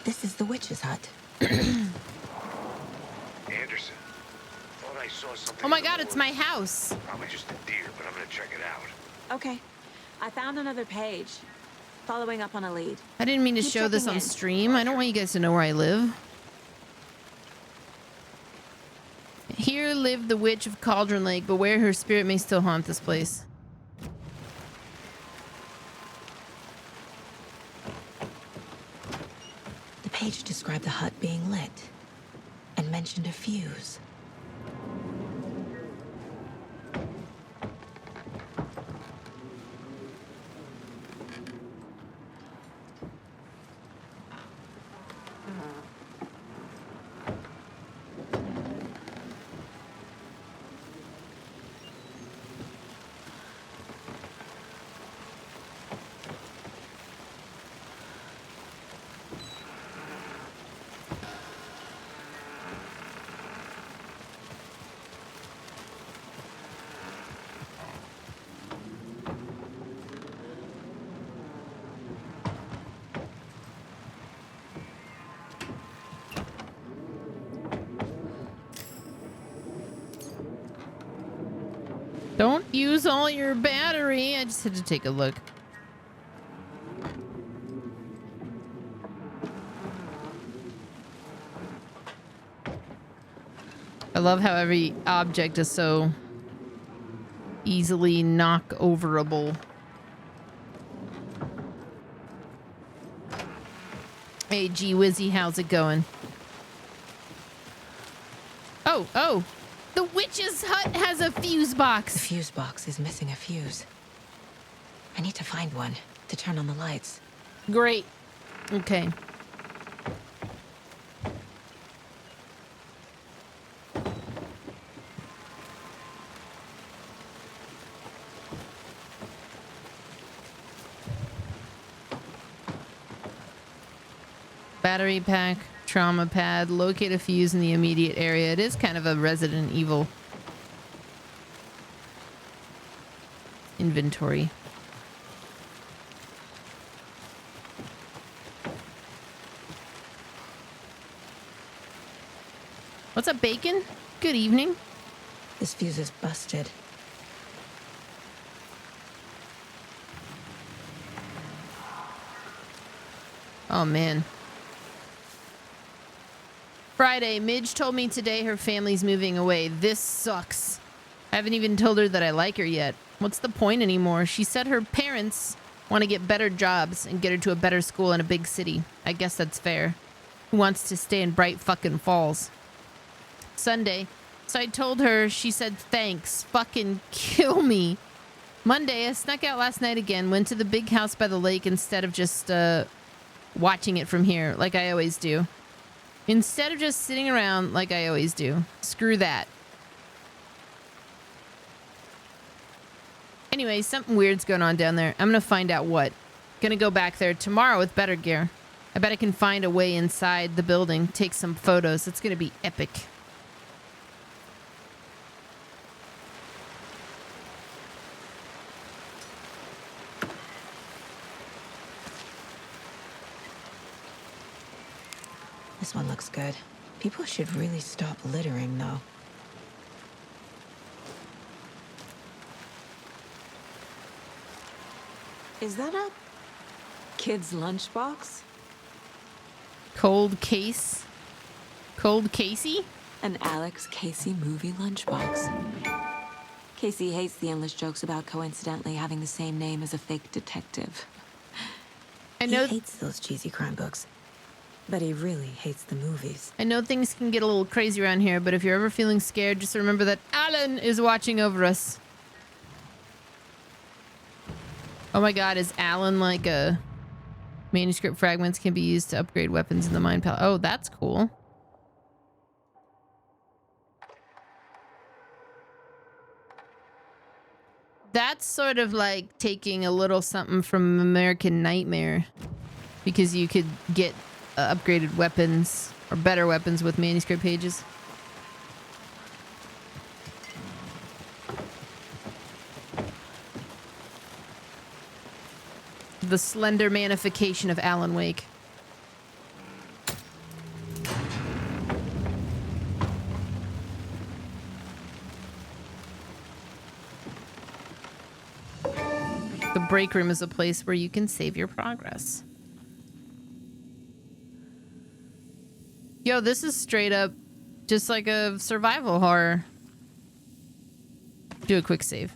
This is the witch's hut. Anderson. Thought I saw something. Oh my god, it's my house. Probably just a deer, but I'm gonna check it out. Okay. I found another page. Following up on a lead. I didn't mean to Keep show this checking on in. stream. I don't want you guys to know where I live. Here lived the witch of Cauldron Lake, but where her spirit may still haunt this place. The page described the hut being lit and mentioned a fuse. Don't use all your battery. I just had to take a look. I love how every object is so easily knock-overable. Hey, G Wizzy, how's it going? Oh, the witch's hut has a fuse box. The fuse box is missing a fuse. I need to find one to turn on the lights. Great. Okay. Battery pack, trauma pad, locate a fuse in the immediate area. It is kind of a Resident Evil inventory. What's up, Bacon? Good evening. This fuse is busted. Oh, man. Friday, Midge told me today her family's moving away. This sucks. I haven't even told her that I like her yet. What's the point anymore? She said her parents want to get better jobs and get her to a better school in a big city. I guess that's fair. Who wants to stay in Bright fucking Falls? Sunday, so I told her, she said thanks. Fucking kill me. Monday, I snuck out last night again, went to the big house by the lake instead of just watching it from here like I always do. Instead of just sitting around like I always do. Screw that. Anyway, something weird's going on down there. I'm gonna find out what. Gonna go back there tomorrow with better gear. I bet I can find a way inside the building, take some photos. It's gonna be epic. This one looks good. People should really stop littering, though. Is that a kid's lunchbox? Cold case? Cold Casey? An Alex Casey movie lunchbox. Casey hates the endless jokes about coincidentally having the same name as a fake detective. I know He hates those cheesy crime books. But he really hates the movies. I know things can get a little crazy around here, but if you're ever feeling scared, just remember that Alan is watching over us. Oh my god, is Alan like a Manuscript fragments can be used to upgrade weapons in the Mind Palace. Oh, that's cool. That's sort of like taking a little something from American Nightmare, because you could get upgraded weapons or better weapons with manuscript pages. The slender manification of Alan Wake. The break room is a place where you can save your progress. Yo, this is straight up just like a survival horror. Do a quick save.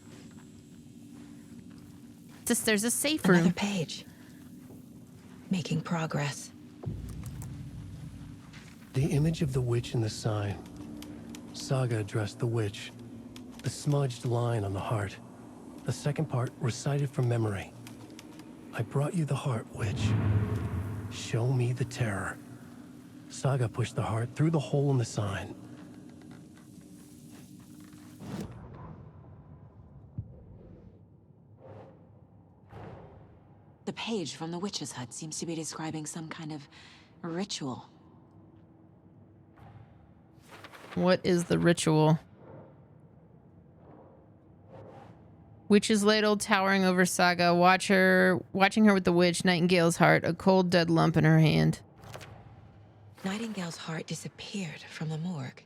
Just, there's a safe room. Another page. Making progress. The image of the witch in the sign. Saga addressed the witch. The smudged line on the heart. The second part recited from memory. I brought you the heart, witch. Show me the terror. Saga pushed the heart through the hole in the sign. The page from the witch's hut seems to be describing some kind of ritual. What is the ritual? Witch's ladle towering over Saga. Watching her with the witch, Nightingale's heart, a cold dead lump in her hand. Nightingale's heart disappeared from the morgue.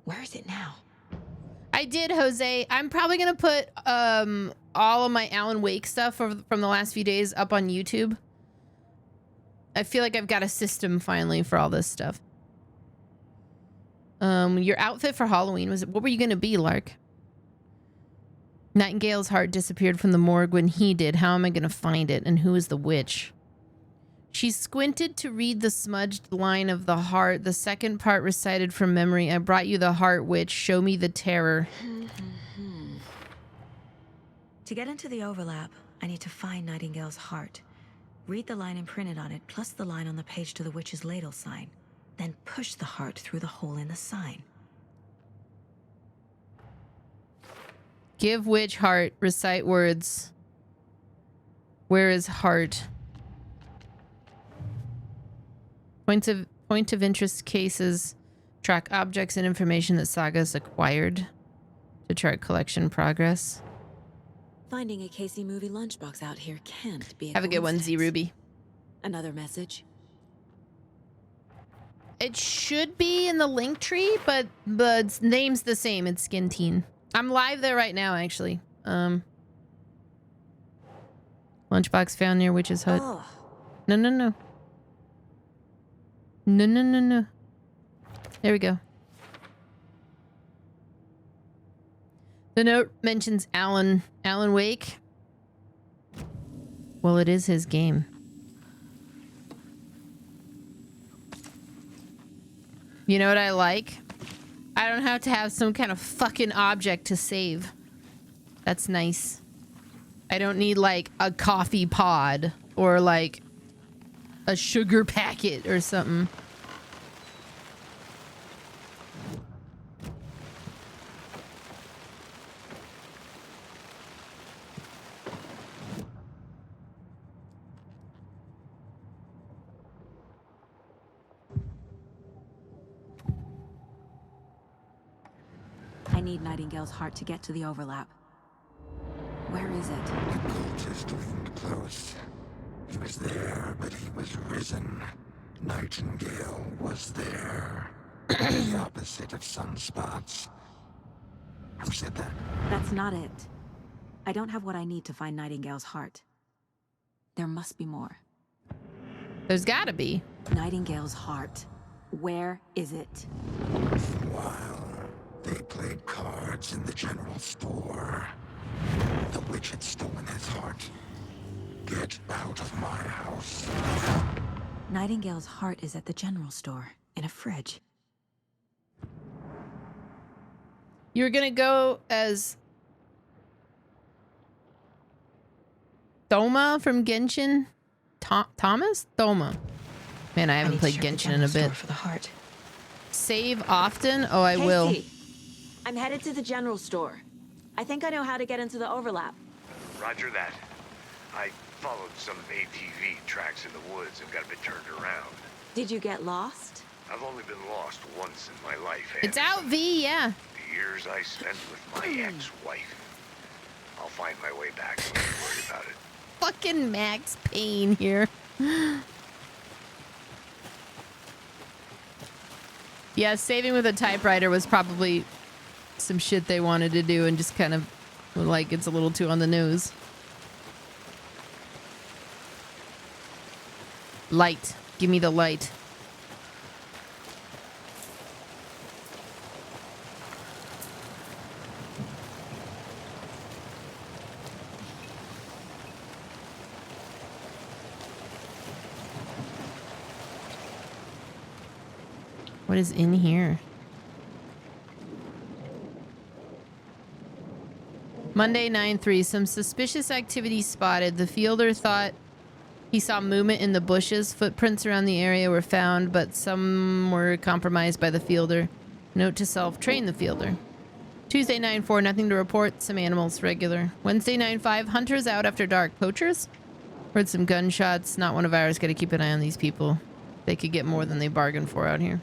Where is it now? I did, Jose. I'm probably gonna put all of my Alan Wake stuff from the last few days up on YouTube. I feel like I've got a system finally for all this stuff. Your outfit for Halloween was, what were you gonna be, Lark? Nightingale's heart disappeared from the morgue when he did. How am I gonna find it? And who is the witch? She squinted to read the smudged line of the heart. The second part recited from memory. I brought you the heart, witch. Show me the terror. To get into the overlap, I need to find Nightingale's heart. Read the line imprinted on it, plus the line on the page to the witch's ladle sign. Then push the heart through the hole in the sign. Give witch heart. Recite words. Where is heart? Point of interest cases. Track objects and information that Saga's acquired. To chart collection progress. Finding a Casey movie lunchbox out here can't be a Have a good one, Z Ruby. Another message. It should be in the link tree, but the name's the same. It's Skin Teen. I'm live there right now, actually. Lunchbox found near Witch's Hut. Oh. No, no, no. No, no, no, no. There we go. The note mentions Alan Wake. Well, it is his game. You know what I like? I don't have to have some kind of fucking object to save. That's nice. I don't need like a coffee pod or like a sugar packet or something. I need Nightingale's heart to get to the overlap. Where is it? The cultist wasn't close. He was there, but he was risen. Nightingale was there. The opposite of sunspots. Who said that? That's not it. I don't have what I need to find Nightingale's heart. There must be more. There's gotta be. Nightingale's heart. Where is it? While they played cards in the general store, the witch had stolen his heart. Get out of my house. Nightingale's heart is at the general store, in a fridge. You're gonna go as Thoma from Genshin? Thomas? Thoma. Man, I haven't played Genshin in a bit. For the heart. Save often? Oh, I will. Casey, I'm headed to the general store. I think I know how to get into the overlap. Roger that. I followed some ATV tracks in the woods and got a bit turned around. Did you get lost? I've only been lost once in my life. It's out, V, yeah. The years I spent with my ex-wife. I'll find my way back. Don't worry about it. Fucking Max Payne here. Yeah, saving with a typewriter was probably some shit they wanted to do and just kind of like it's a little too on the nose. Light. Give me the light. What is in here? Monday 9/3. Some suspicious activity spotted. The fielder thought he saw movement in the bushes. Footprints around the area were found, but some were compromised by the fielder. Note to self, train the fielder. Tuesday 9/4. Nothing to report. Some animals regular. Wednesday 9/5. Hunters out after dark. Poachers? Heard some gunshots. Not one of ours. Gotta keep an eye on these people. They could get more than they bargained for out here.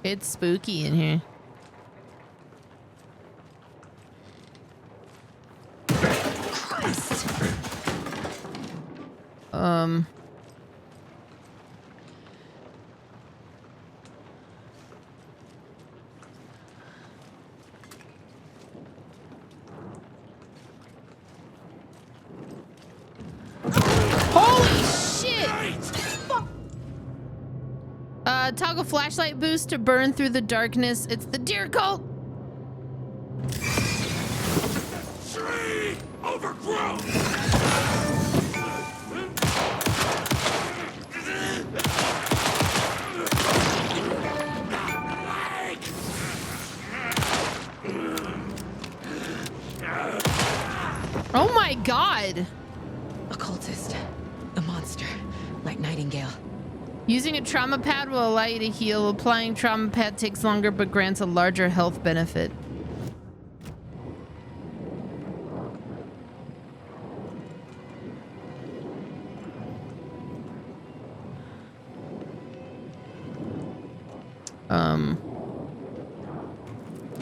It's spooky in here. Christ. Holy shit! Toggle flashlight boost to burn through the darkness. It's the deer cult. Tree overgrown. Oh my god. A cultist. A monster. Like Nightingale. Using a trauma pad will allow you to heal. Applying trauma pad takes longer but grants a larger health benefit.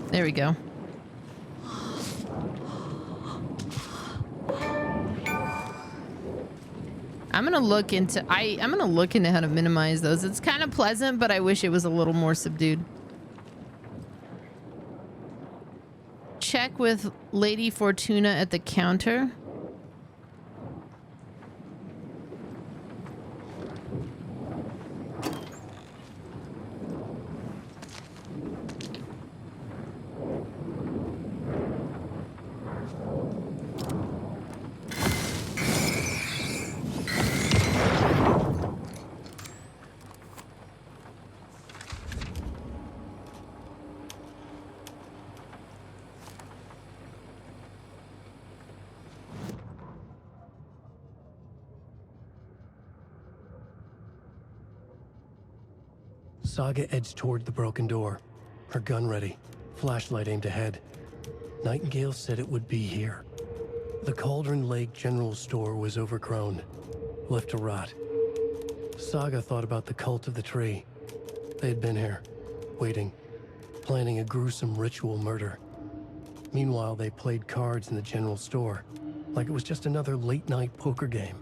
There we go. I'm gonna look into how to minimize those. It's kind of pleasant, but I wish it was a little more subdued. Check with Lady Fortuna at the counter. Saga edged toward the broken door, her gun ready, flashlight aimed ahead. Nightingale said it would be here. The Cauldron Lake General Store was overgrown, left to rot. Saga thought about the cult of the tree. They had been here, waiting, planning a gruesome ritual murder. Meanwhile, they played cards in the general store, like it was just another late-night poker game.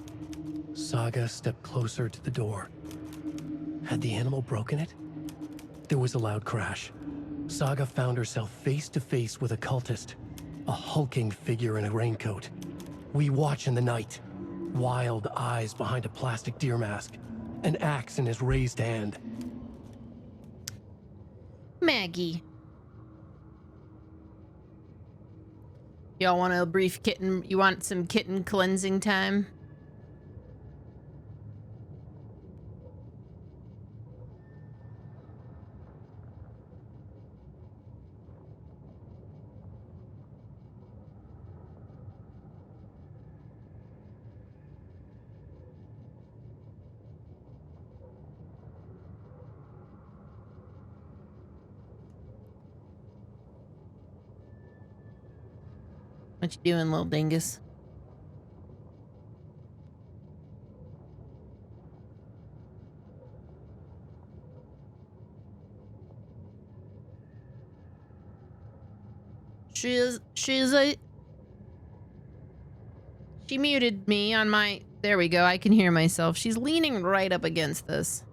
Saga stepped closer to the door. Had the animal broken it? There was a loud crash. Saga found herself face to face with a cultist, a hulking figure in a raincoat. We watch in the night, wild eyes behind a plastic deer mask, an axe in his raised hand. Maggie. Y'all want a brief kitten? You want some kitten cleansing time? What you doing, little dingus? She muted me on my... There we go. I can hear myself. She's leaning right up against this.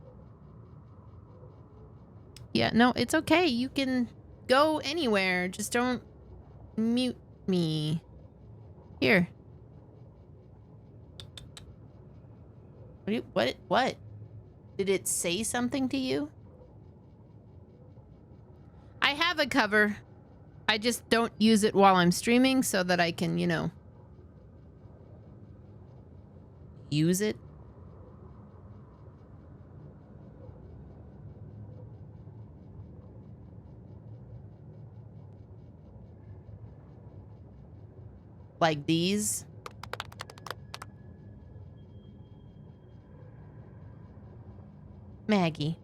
Yeah, no, it's okay. You can go anywhere. Just don't mute me. Here. What? Did it say something to you? I have a cover. I just don't use it while I'm streaming so that I can, you know, use it. Like these. Maggie.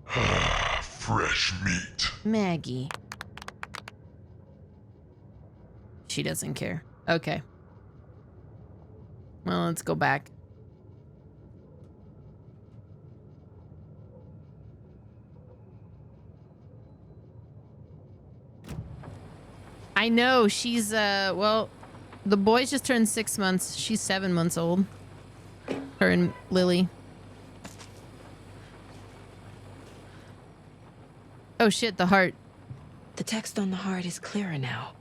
Fresh meat. Maggie. She doesn't care. Okay. Well, let's go back. I know, she's, well, the boys just turned 6 months. She's 7 months old. Her and Lily. Oh shit, the heart. The text on the heart is clearer now.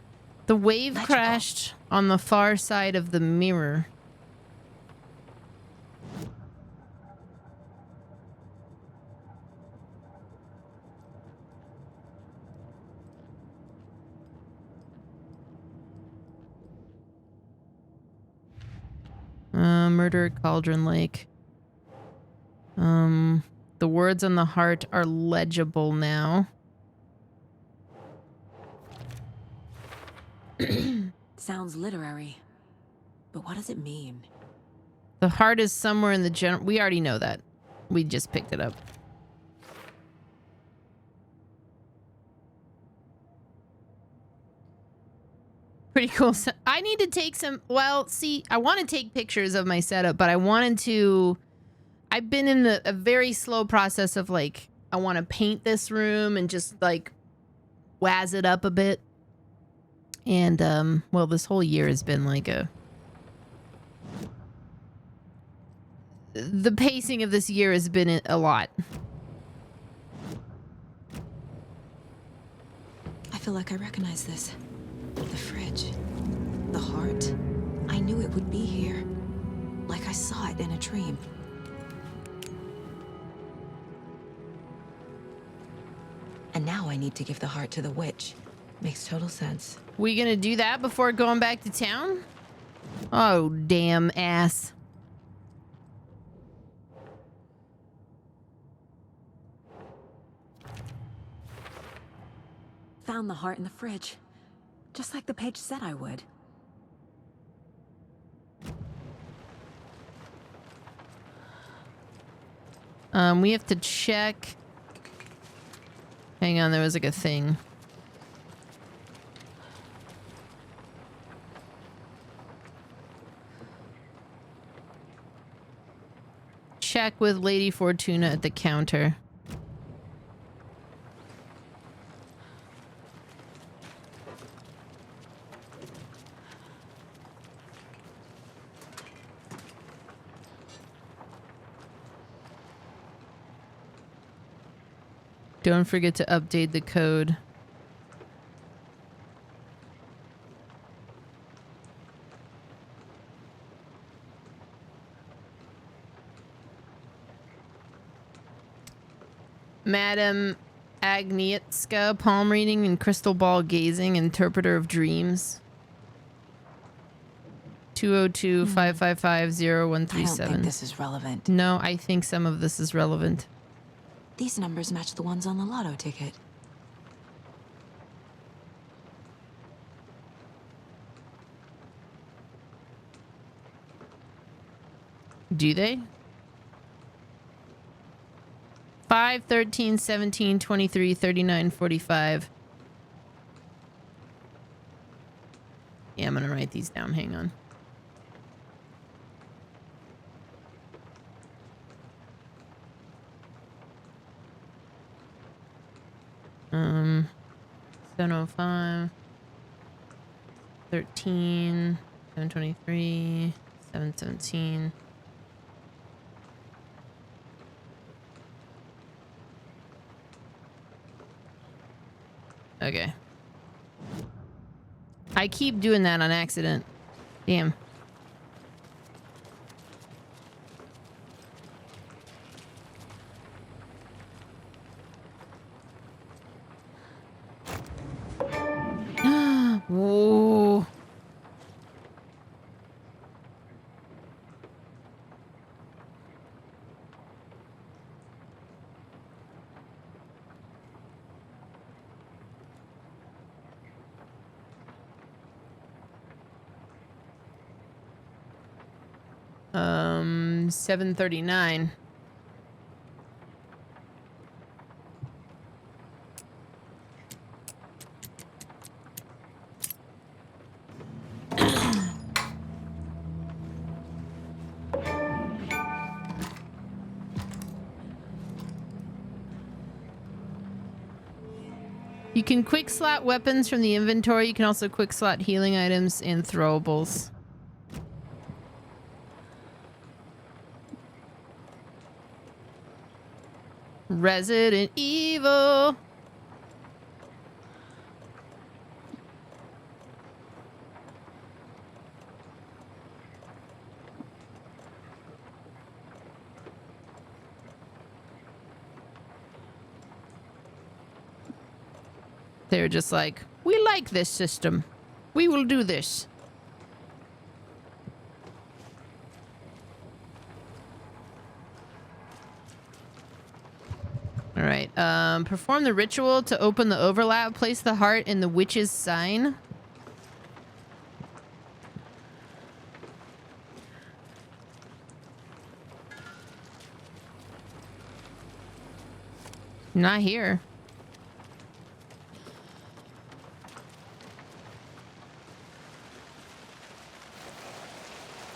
The wave Magical. crashed on the far side of the mirror. Murder at Cauldron Lake. The words on the heart are legible now. Sounds literary. But what does it mean? The heart is somewhere in the general... We already know that. We just picked it up. Pretty cool. So I need to take some... Well, see, I want to take pictures of my setup, but I wanted to... I've been in a very slow process of, like, I want to paint this room and just, like, wazz it up a bit. And, well, this whole year has been like the pacing of this year has been a lot. I feel like I recognize this. The fridge. The heart. I knew it would be here. Like I saw it in a dream. And now I need to give the heart to the witch. Makes total sense. We gonna do that before going back to town? Oh, damn ass. Found the heart in the fridge. Just like the page said I would. We have to check. Hang on, there was like a thing. Check with Lady Fortuna at the counter. Don't forget to update the code. Madam Agnieszka, palm reading and crystal ball gazing, interpreter of dreams. 202-555-0137. I don't think this is relevant. No, I think some of this is relevant. These numbers match the ones on the lotto ticket. Do they? 5, 13, 17, 23, 39, 45. Yeah, am gonna write these down. Hang on. 705, 13, 723, 717. Okay. I keep doing that on accident. Damn. Whoa. Um, 739. You can quick slot weapons from the inventory. You can also quick slot healing items and throwables. Resident Evil. They're just like, we like this system. We will do this. All right. Perform the ritual to open the overlap. Place the heart in the witch's sign. Not here.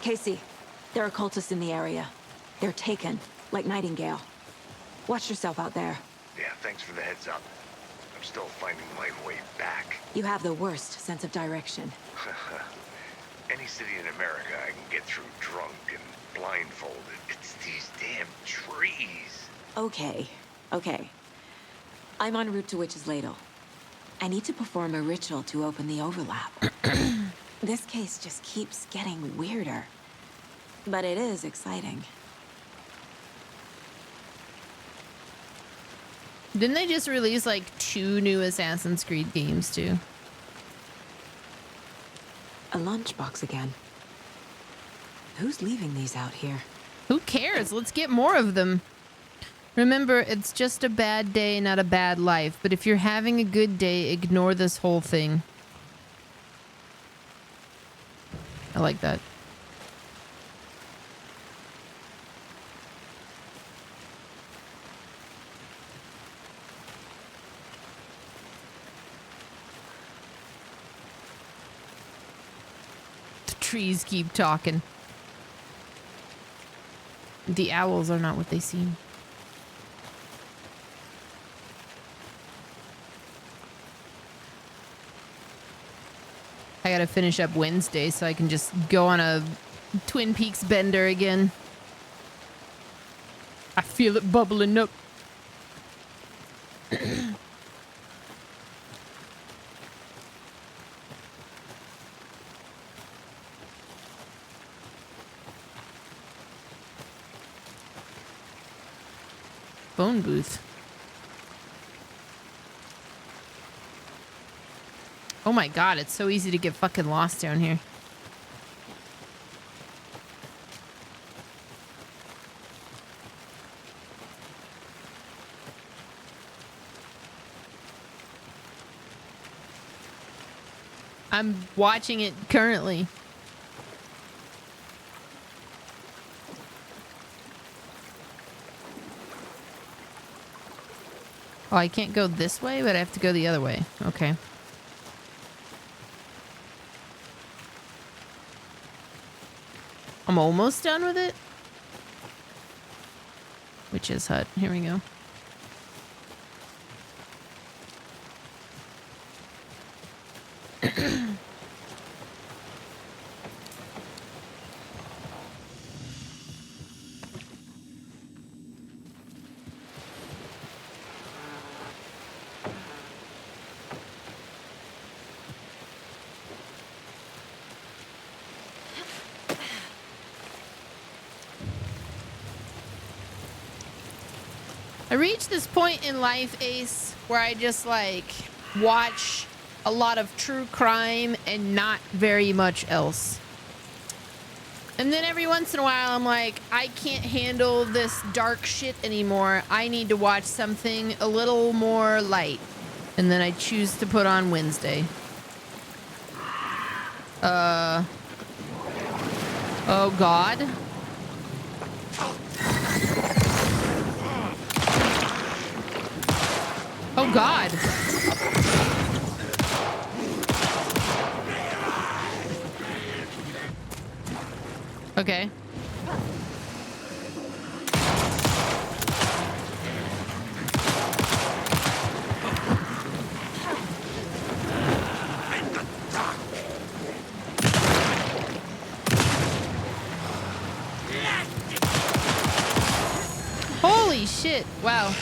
Casey, there are cultists in the area. They're taken, like Nightingale. Watch yourself out there. Yeah, thanks for the heads up. I'm still finding my way back. You have the worst sense of direction. Any city in America I can get through drunk and blindfolded. It's these damn trees. Okay, okay. I'm en route to Witch's Ladle. I need to perform a ritual to open the overlap. This case just keeps getting weirder. But it is exciting. Didn't they just release like 2 new Assassin's Creed games too? A lunchbox again. Who's leaving these out here? Who cares? Let's get more of them. Remember, it's just a bad day, not a bad life. But if you're having a good day, ignore this whole thing. I like that. The trees keep talking. The owls are not what they seem. I gotta finish up Wednesday so I can just go on a Twin Peaks bender again. I feel it bubbling up. Phone booth. Oh my god, it's so easy to get fucking lost down here. I'm watching it currently. Oh, I can't go this way, but I have to go the other way. Okay. I'm almost done with it. Witch's Hut. Here we go. I reached this point in life, Ace, where I just like watch a lot of true crime and not very much else. And then every once in a while I'm like, I can't handle this dark shit anymore. I need to watch something a little more light. And then I choose to put on Wednesday. Oh God. Oh God. Okay. Holy shit. Wow.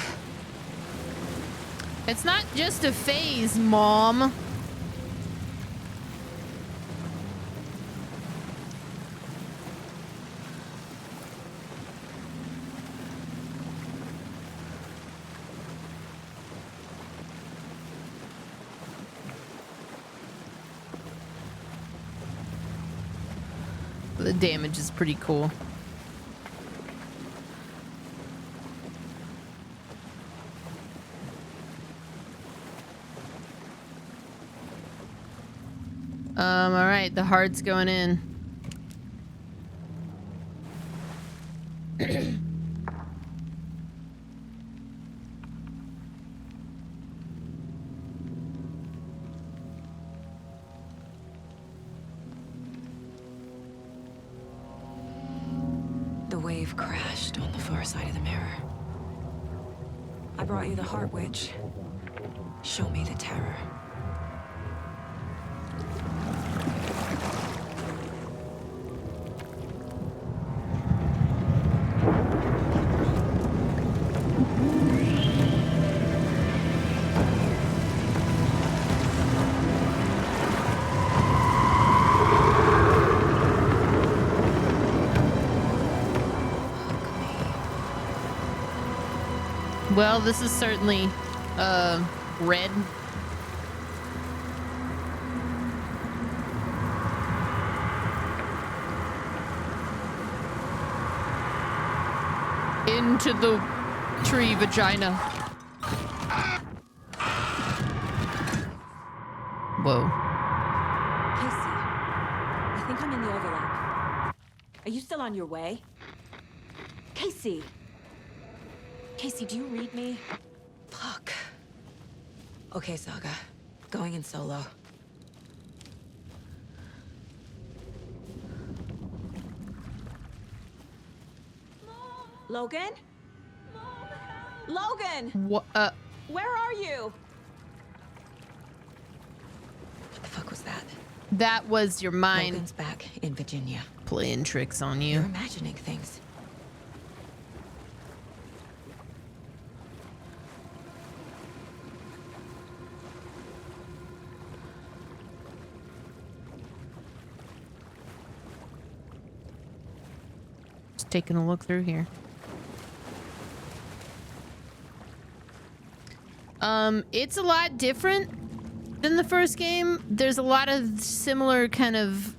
It's not just a phase, Mom. The damage is pretty cool. All right, the heart's going in. The wave crashed on the far side of the mirror. I brought you the Heart Witch. Show me the terror. Well, this is certainly red. Into the tree vagina. Whoa. Casey, I think I'm in the overlap. Are you still on your way? Casey! Casey, do you read me? Fuck. Okay, Saga. Going in solo. Logan? Logan! What? Where are you? What the fuck was that? That was your mind. Logan's back in Virginia. Playing tricks on you. You're imagining things. Just taking a look through here. It's a lot different than the first game. There's a lot of similar kind of...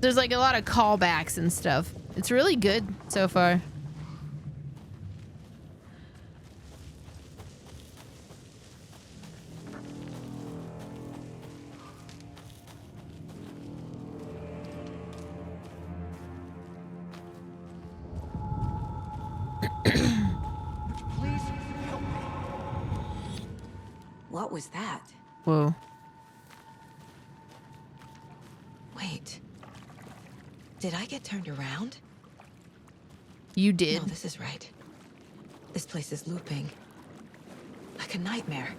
There's like a lot of callbacks and stuff. It's really good so far. What was that? Whoa. Wait. Did I get turned around? You did. No, this is right. This place is looping. Like a nightmare.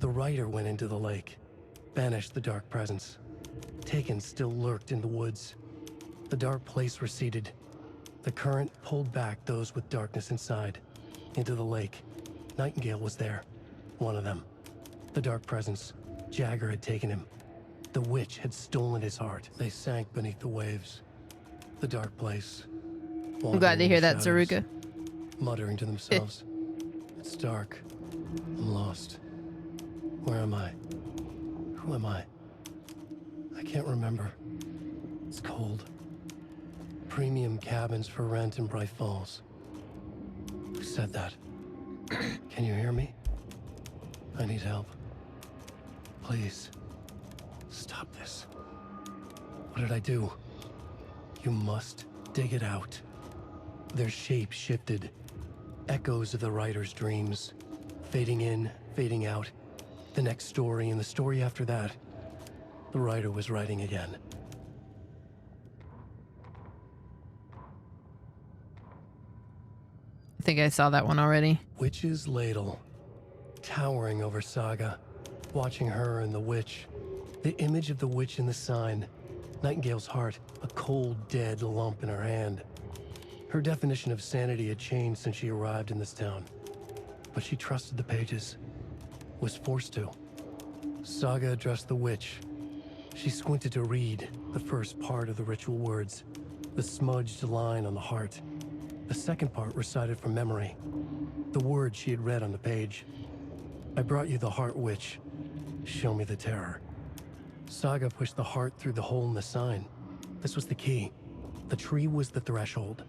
The rider went into the lake, banished the dark presence. Taken still lurked in the woods. The dark place receded. The current pulled back those with darkness inside, into the lake. Nightingale was there, one of them. The dark presence, Jagger had taken him. The witch had stolen his heart. They sank beneath the waves. The dark place. I'm glad to hear that, Zaruka. Muttering to themselves. It's dark. I'm lost. Where am I? Who am I? I can't remember. It's cold. Premium cabins for rent in Bright Falls. Who said that? Can you hear me? I need help. Please. Stop this. What did I do? You must dig it out. Their shape shifted. Echoes of the writer's dreams. Fading in, fading out. The next story and the story after that. The writer was writing again. I think I saw that one already. Witch's Ladle. Towering over Saga. Watching her and the witch. The image of the witch in the sign. Nightingale's heart, a cold, dead lump in her hand. Her definition of sanity had changed since she arrived in this town. But she trusted the pages. Was forced to. Saga addressed the witch. She squinted to read the first part of the ritual words. The smudged line on the heart. The second part recited from memory. The words she had read on the page. I brought you the heart, witch. Show me the terror. Saga pushed the heart through the hole in the sign. This was the key. The tree was the threshold.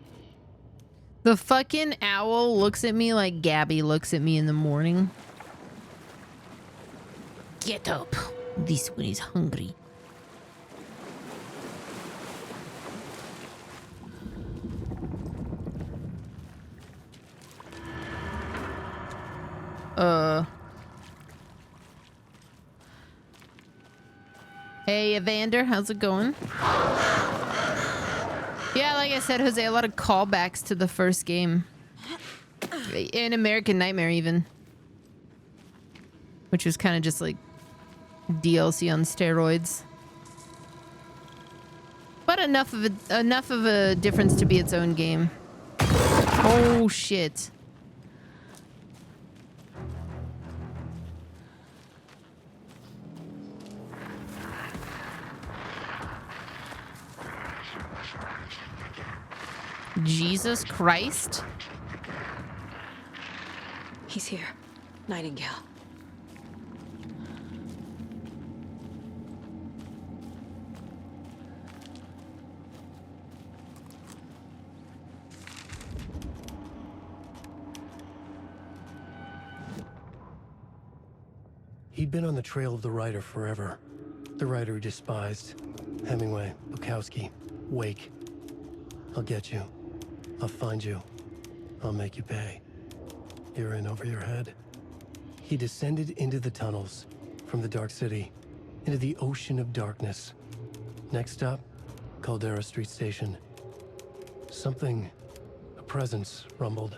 The fucking owl looks at me like Gabby looks at me in the morning. Get up. This one is hungry. Hey, Evander, how's it going? Yeah, like I said, Jose, a lot of callbacks to the first game. In American Nightmare, even. Which was kind of just like DLC on steroids. But enough of a difference to be its own game. Oh, shit. Jesus Christ. He's here. Nightingale. He'd been on the trail of the writer forever. The writer he despised. Hemingway, Bukowski, Wake. I'll get you. I'll find you. I'll make you pay. You're in over your head. He descended into the tunnels, from the Dark City, into the ocean of darkness. Next stop, Caldera Street Station. Something, a presence, rumbled.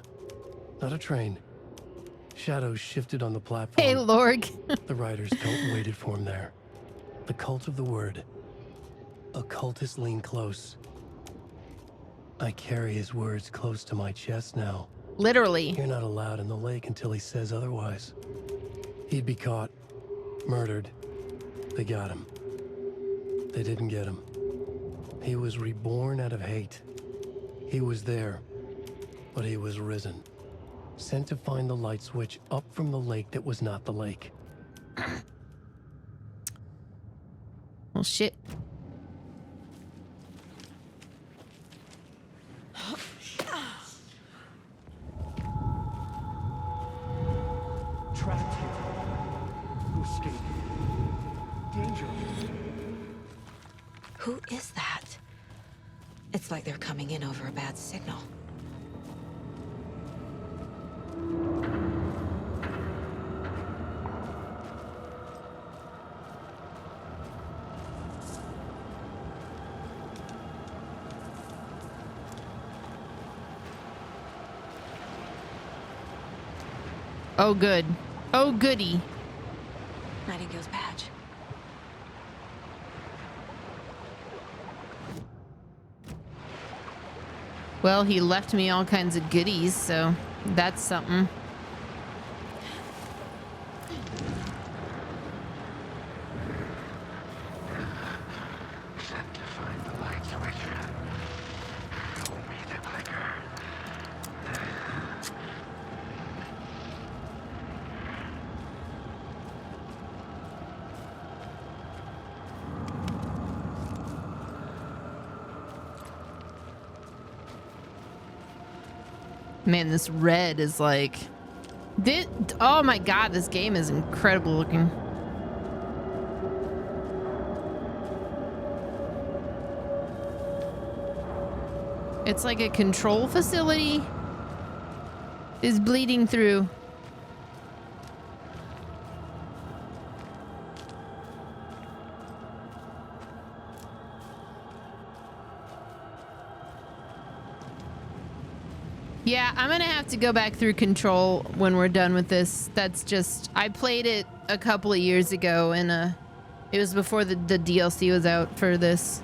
Not a train. Shadows shifted on the platform. Hey, Lorg. The writer's cult waited for him there. The cult of the word. Occultists lean close. I carry his words close to my chest now. Literally. You're not allowed in the lake until he says otherwise. He'd be caught, murdered. They got him. They didn't get him. He was reborn out of hate. He was there, but he was risen. Sent to find the light switch up from the lake that was not the lake. Well, shit. Trapped here. Who escaped? Danger. Who is that? It's like they're coming in over a bad signal. Oh, good. Oh, goody. Nightingale's badge. Well, he left me all kinds of goodies, so that's something. Man, this red is like... oh my god, this game is incredible looking. It's like a control facility is bleeding through. Yeah, I'm gonna have to go back through Control when we're done with this. That's just... I played it a couple of years ago, and it was before the DLC was out for this.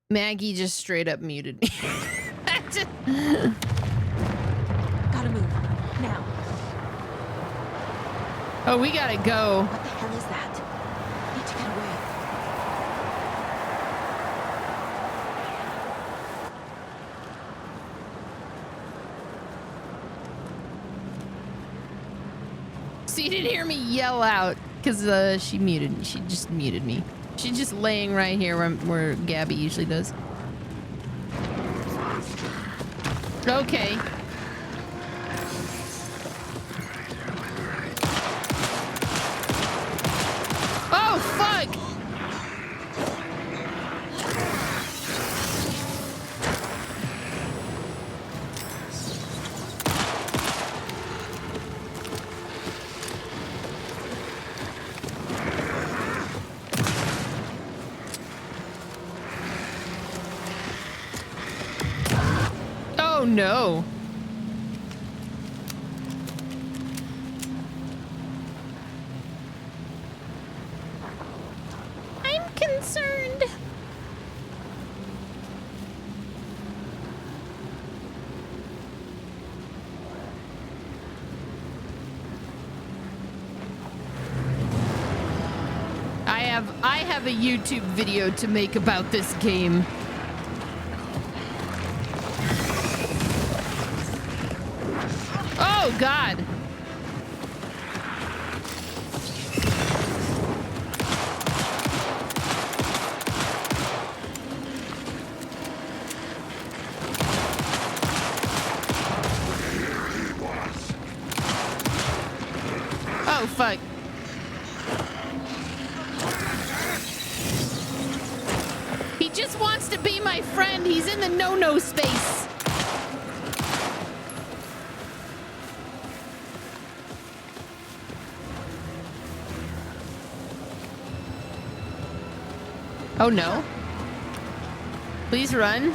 Maggie just straight up muted me. Gotta move. Now. Oh, we gotta go. What the hell is that? Need to get away. So you didn't hear me yell out because she muted me. She just muted me. She's just laying right here where Gabby usually does. Okay. Oh, fuck! Oh no. I'm concerned. I have a YouTube video to make about this game. Oh, God. Oh, fuck. He just wants to be my friend. He's in the no-no space. Oh no. Please run.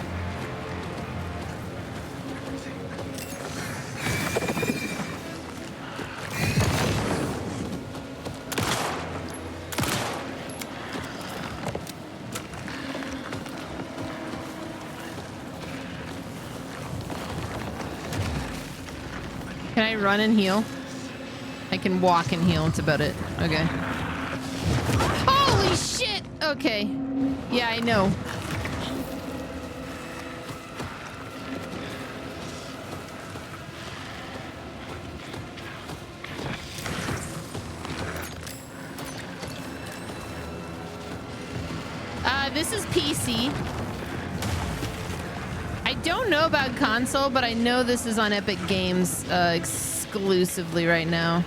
Can I run and heal? I can walk and heal. That's about it. Okay. Holy shit! Okay. Yeah, I know. This is PC. I don't know about console, but I know this is on Epic Games exclusively right now.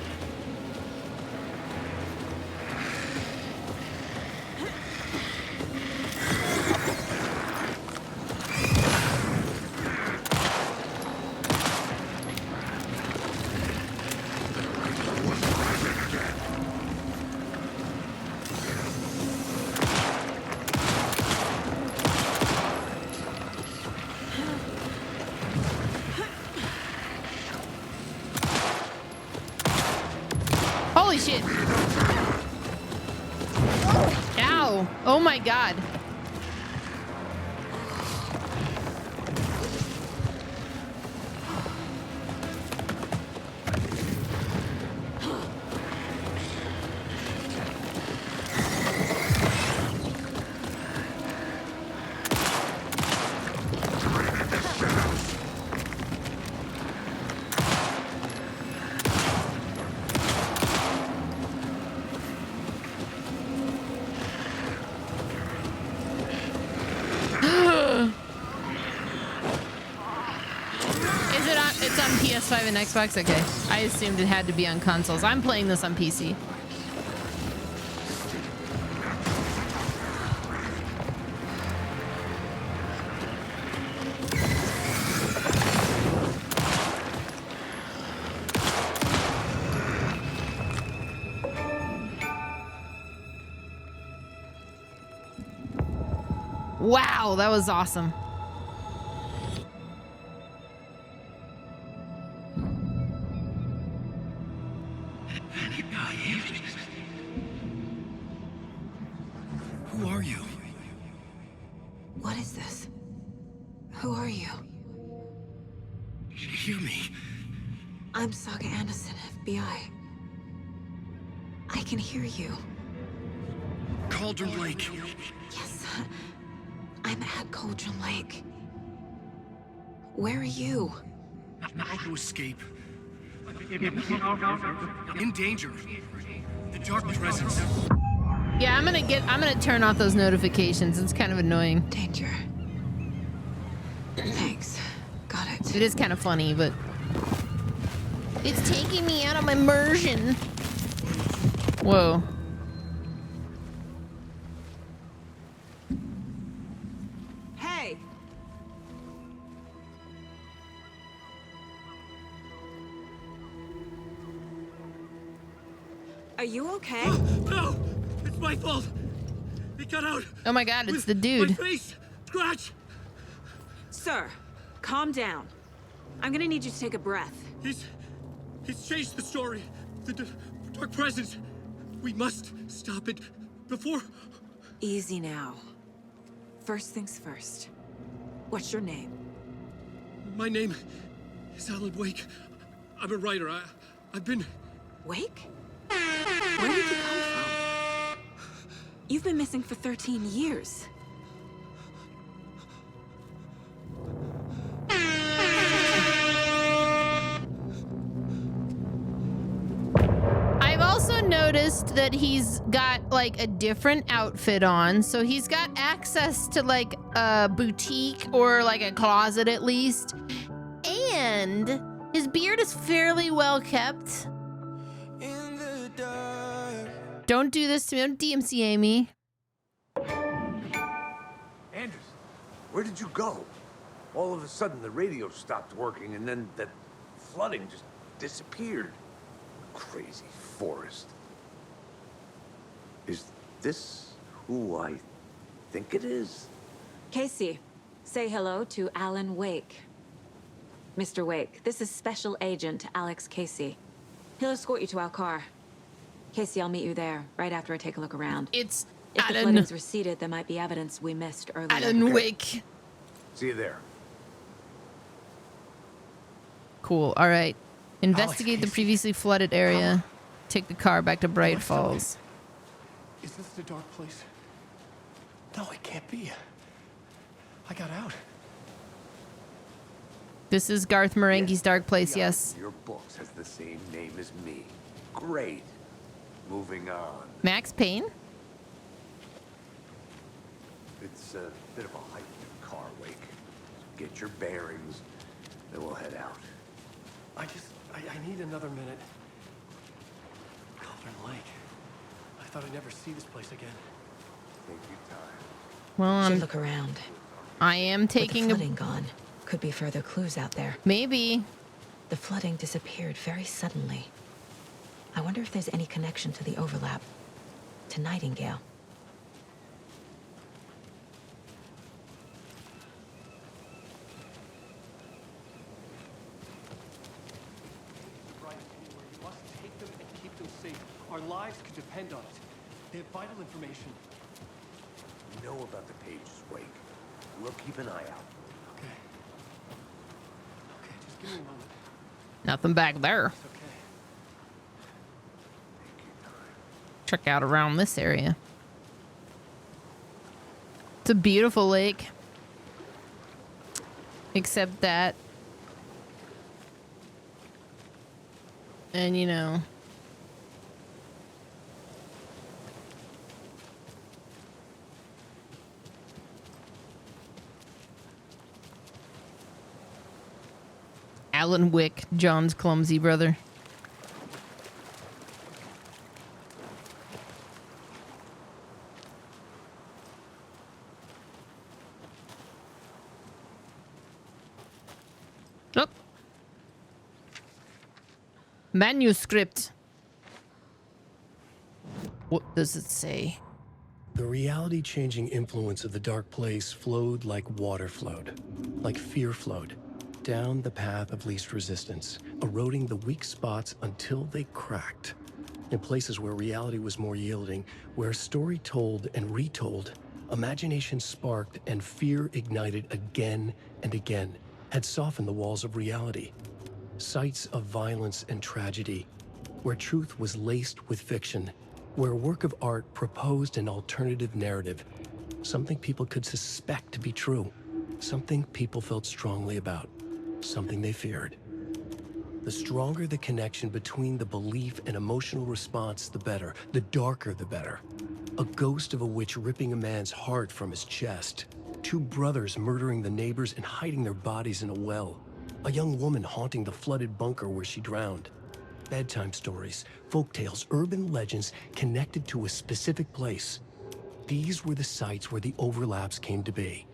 Holy shit. Ow. Oh my god. It's on PS5 and Xbox? Okay. I assumed it had to be on consoles. I'm playing this on PC. Wow, that was awesome. Who are you? What is this? Who are you? Hear me. I'm Saga Anderson, FBI. I can hear you. Cauldron Lake. Yes, I'm at Cauldron Lake. Where are you? How to escape. In danger. The dark presence. Yeah, I'm gonna turn off those notifications. It's kind of annoying. Danger. Thanks. Got it. It is kind of funny, but it's taking me out of my immersion. Whoa. Hey! Are you okay? No! It's my fault! He got out! Oh my god, it's the dude. My face! Scratch! Sir, calm down. I'm gonna need you to take a breath. He's changed the story. The dark presence. We must stop it before... Easy now. First things first. What's your name? My name is Alan Wake. I'm a writer. I've been... Wake? Where did you come from? You've been missing for 13 years. I've also noticed that he's got like a different outfit on, so he's got access to like a boutique or like a closet at least, and his beard is fairly well kept. Don't do this to me. Don't DMCA me. Anders, where did you go? All of a sudden, the radio stopped working, and then that flooding just disappeared. Crazy forest. Is this who I think it is? Casey, say hello to Alan Wake. Mr. Wake, this is Special Agent Alex Casey. He'll escort you to our car. Casey, I'll meet you there, right after I take a look around. It's If Alan. the flooding's receded, there might be evidence we missed earlier. Alan Wake. See you there. Cool. All right. Investigate the previously flooded area. Take the car back to Bright Falls. Is this the dark place? No, it can't be. I got out. This is Garth Marenghi's dark place, yes. Your books has the same name as me. Great. Moving on. Max Payne? It's a bit of a hike to the car wake. Get your bearings, then we'll head out. I need another minute. Cauldron Lake. I thought I'd never see this place again. Take your time. Well, Should look around. I am taking With the flooding gone. Could be further clues out there. Maybe. The flooding disappeared very suddenly. I wonder if there's any connection to the overlap. To Nightingale. You must take them and keep them safe. Our lives could depend on it. They have vital information. You know about the Page's wake. We'll keep an eye out. Okay. Just give me a moment. Nothing back there. Check out around this area. It's a beautiful lake. Except that. And you know. Alan Wick, John's clumsy brother. Oh. Manuscript. What does it say? The reality-changing influence of the dark place flowed like water flowed, like fear flowed, down the path of least resistance, eroding the weak spots until they cracked. In places where reality was more yielding, where story told and retold, imagination sparked and fear ignited again and again, had softened the walls of reality. Sites of violence and tragedy, where truth was laced with fiction, where a work of art proposed an alternative narrative, something people could suspect to be true, something people felt strongly about, something they feared. The stronger the connection between the belief and emotional response, the better. The darker, the better. A ghost of a witch ripping a man's heart from his chest. Two brothers murdering the neighbors and hiding their bodies in a well. A young woman haunting the flooded bunker where she drowned. Bedtime stories, folktales, urban legends connected to a specific place. These were the sites where the overlaps came to be.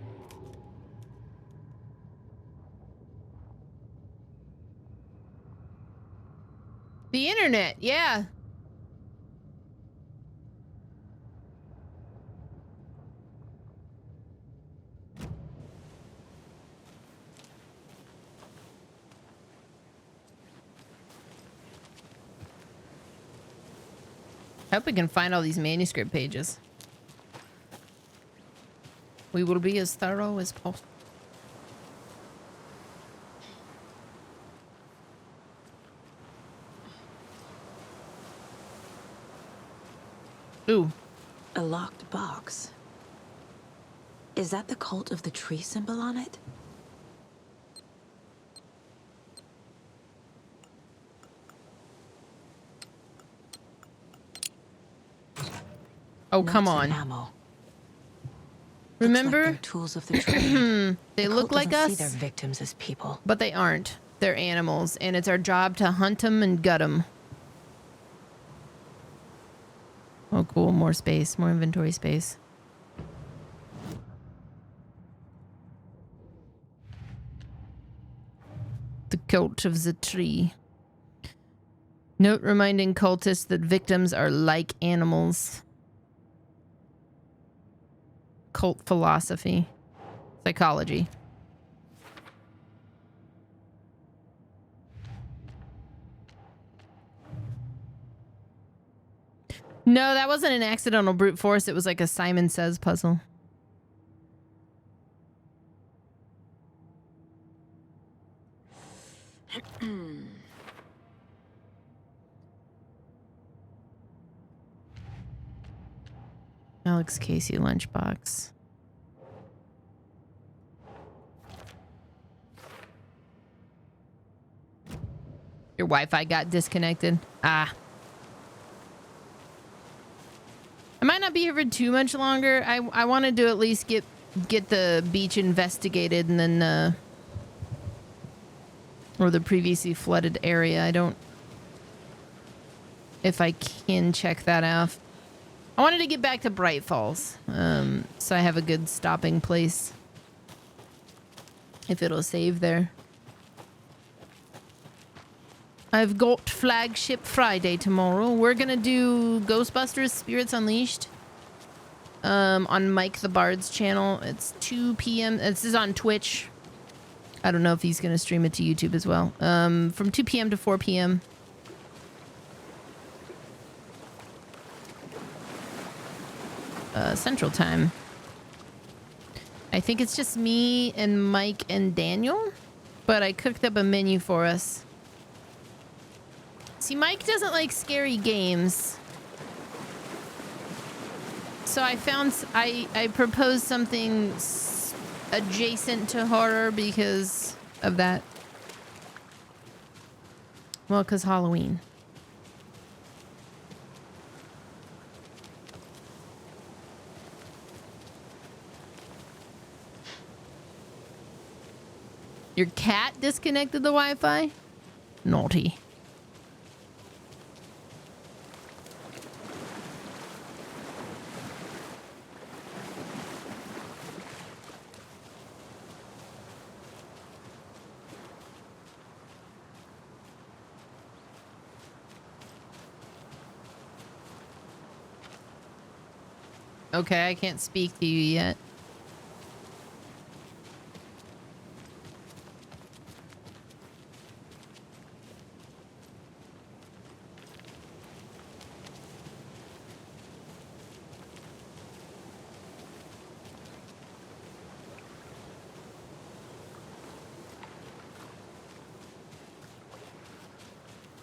The internet, yeah. I hope we can find all these manuscript pages. We will be as thorough as possible. Ooh. A locked box. Is that the cult of the tree symbol on it? Oh, come on. Ammo. Remember? Like they're tools of the trade. They The look cult like doesn't us. see their victims as people. But they aren't. They're animals, and it's our job to hunt them and gut them. Oh, cool. More space. More inventory space. The cult of the tree. Note reminding cultists that victims are like animals. Cult philosophy. Psychology. No, that wasn't an accidental brute force. It was like a Simon Says puzzle. Alex Casey lunchbox. Your Wi-Fi got disconnected. Ah. I might not be here for too much longer. I wanted to at least get the beach investigated and then or the previously flooded area. I don't if I can check that out. I wanted to get back to Bright Falls, so I have a good stopping place if it'll save there. I've got Flagship Friday tomorrow. We're gonna do Ghostbusters Spirits Unleashed on Mike the Bard's channel. It's 2 p.m. This is on Twitch. I don't know if he's gonna stream it to YouTube as well. From 2 p.m. to 4 p.m. Central Time. I think it's just me and Mike and Daniel, but I cooked up a menu for us. See, Mike doesn't like scary games. So I found, I proposed something adjacent to horror because of that. Well, because Halloween. Your cat disconnected the Wi-Fi? Naughty. Okay, I can't speak to you yet.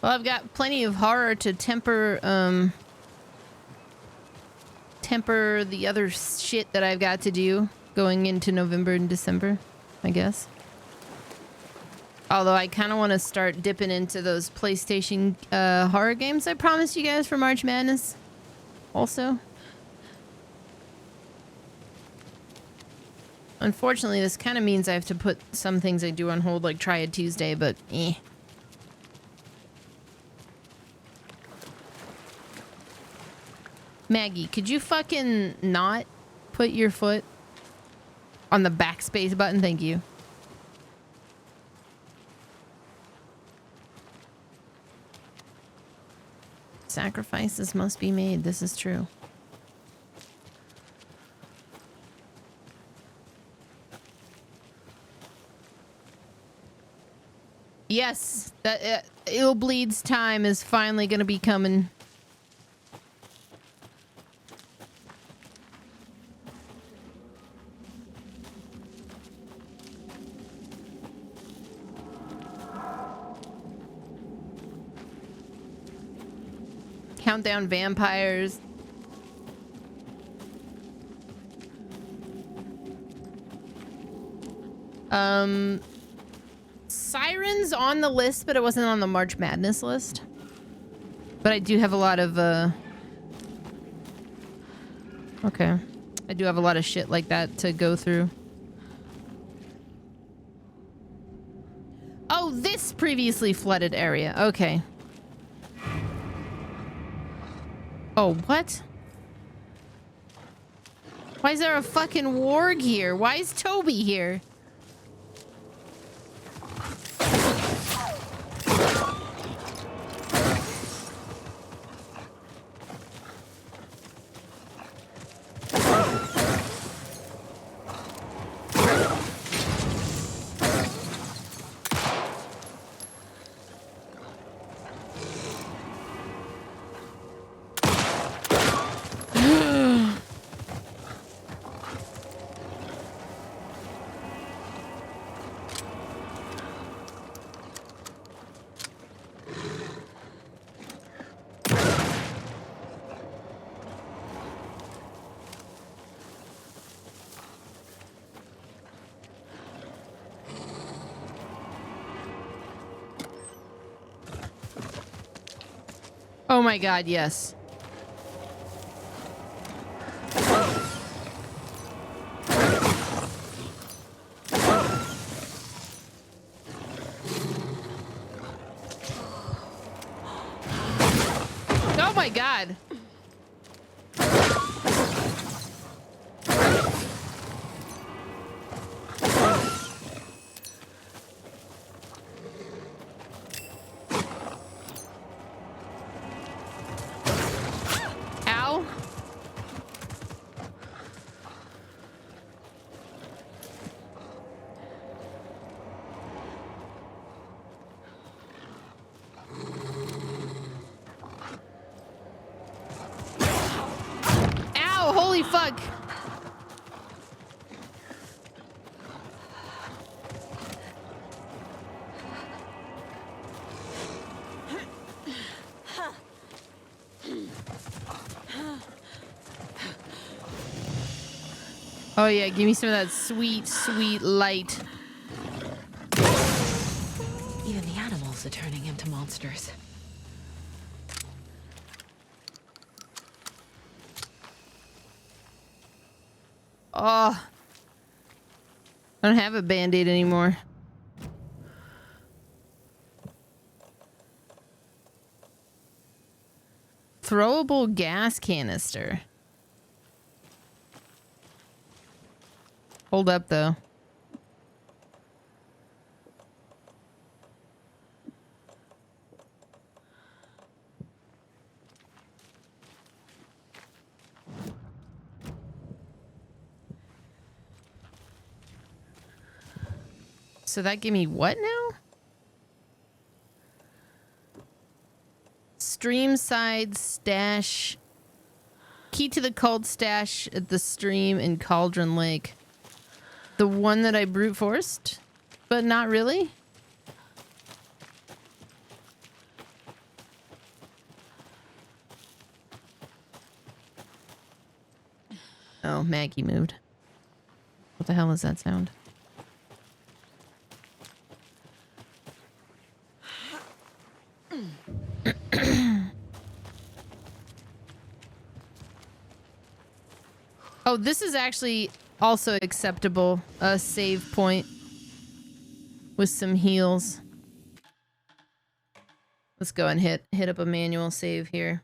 Well, I've got plenty of horror to temper the other shit that I've got to do going into November and December, I guess. Although I kind of want to start dipping into those PlayStation horror games I promised you guys for March Madness also. Unfortunately, this kind of means I have to put some things I do on hold, like Triad Tuesday, but eh. Maggie, could you fucking not put your foot on the backspace button? Thank you. Sacrifices must be made. This is true. Yes, that Illbleed's time is finally going to be coming. Countdown Vampires. Siren's on the list, but it wasn't on the March Madness list. But I do have a lot of, okay. I do have a lot of shit like that to go through. Oh, this previously flooded area. Okay. Oh, what? Why is there a fucking warg here? Why is Toby here? Oh my god, yes. Oh my god. Ow. Ow, holy fuck. Oh yeah, give me some of that sweet, sweet light. Even the animals are turning into monsters. Oh. I don't have a band-aid anymore. Throwable gas canister. Hold up, though. So that gave me what now? Streamside stash. Key to the cult stash at the stream in Cauldron Lake. The one that I brute forced? But not really? Oh, Maggie moved. What the hell is that sound? Oh, this is actually also acceptable. A save point with some heals. Let's go and hit up a manual save here.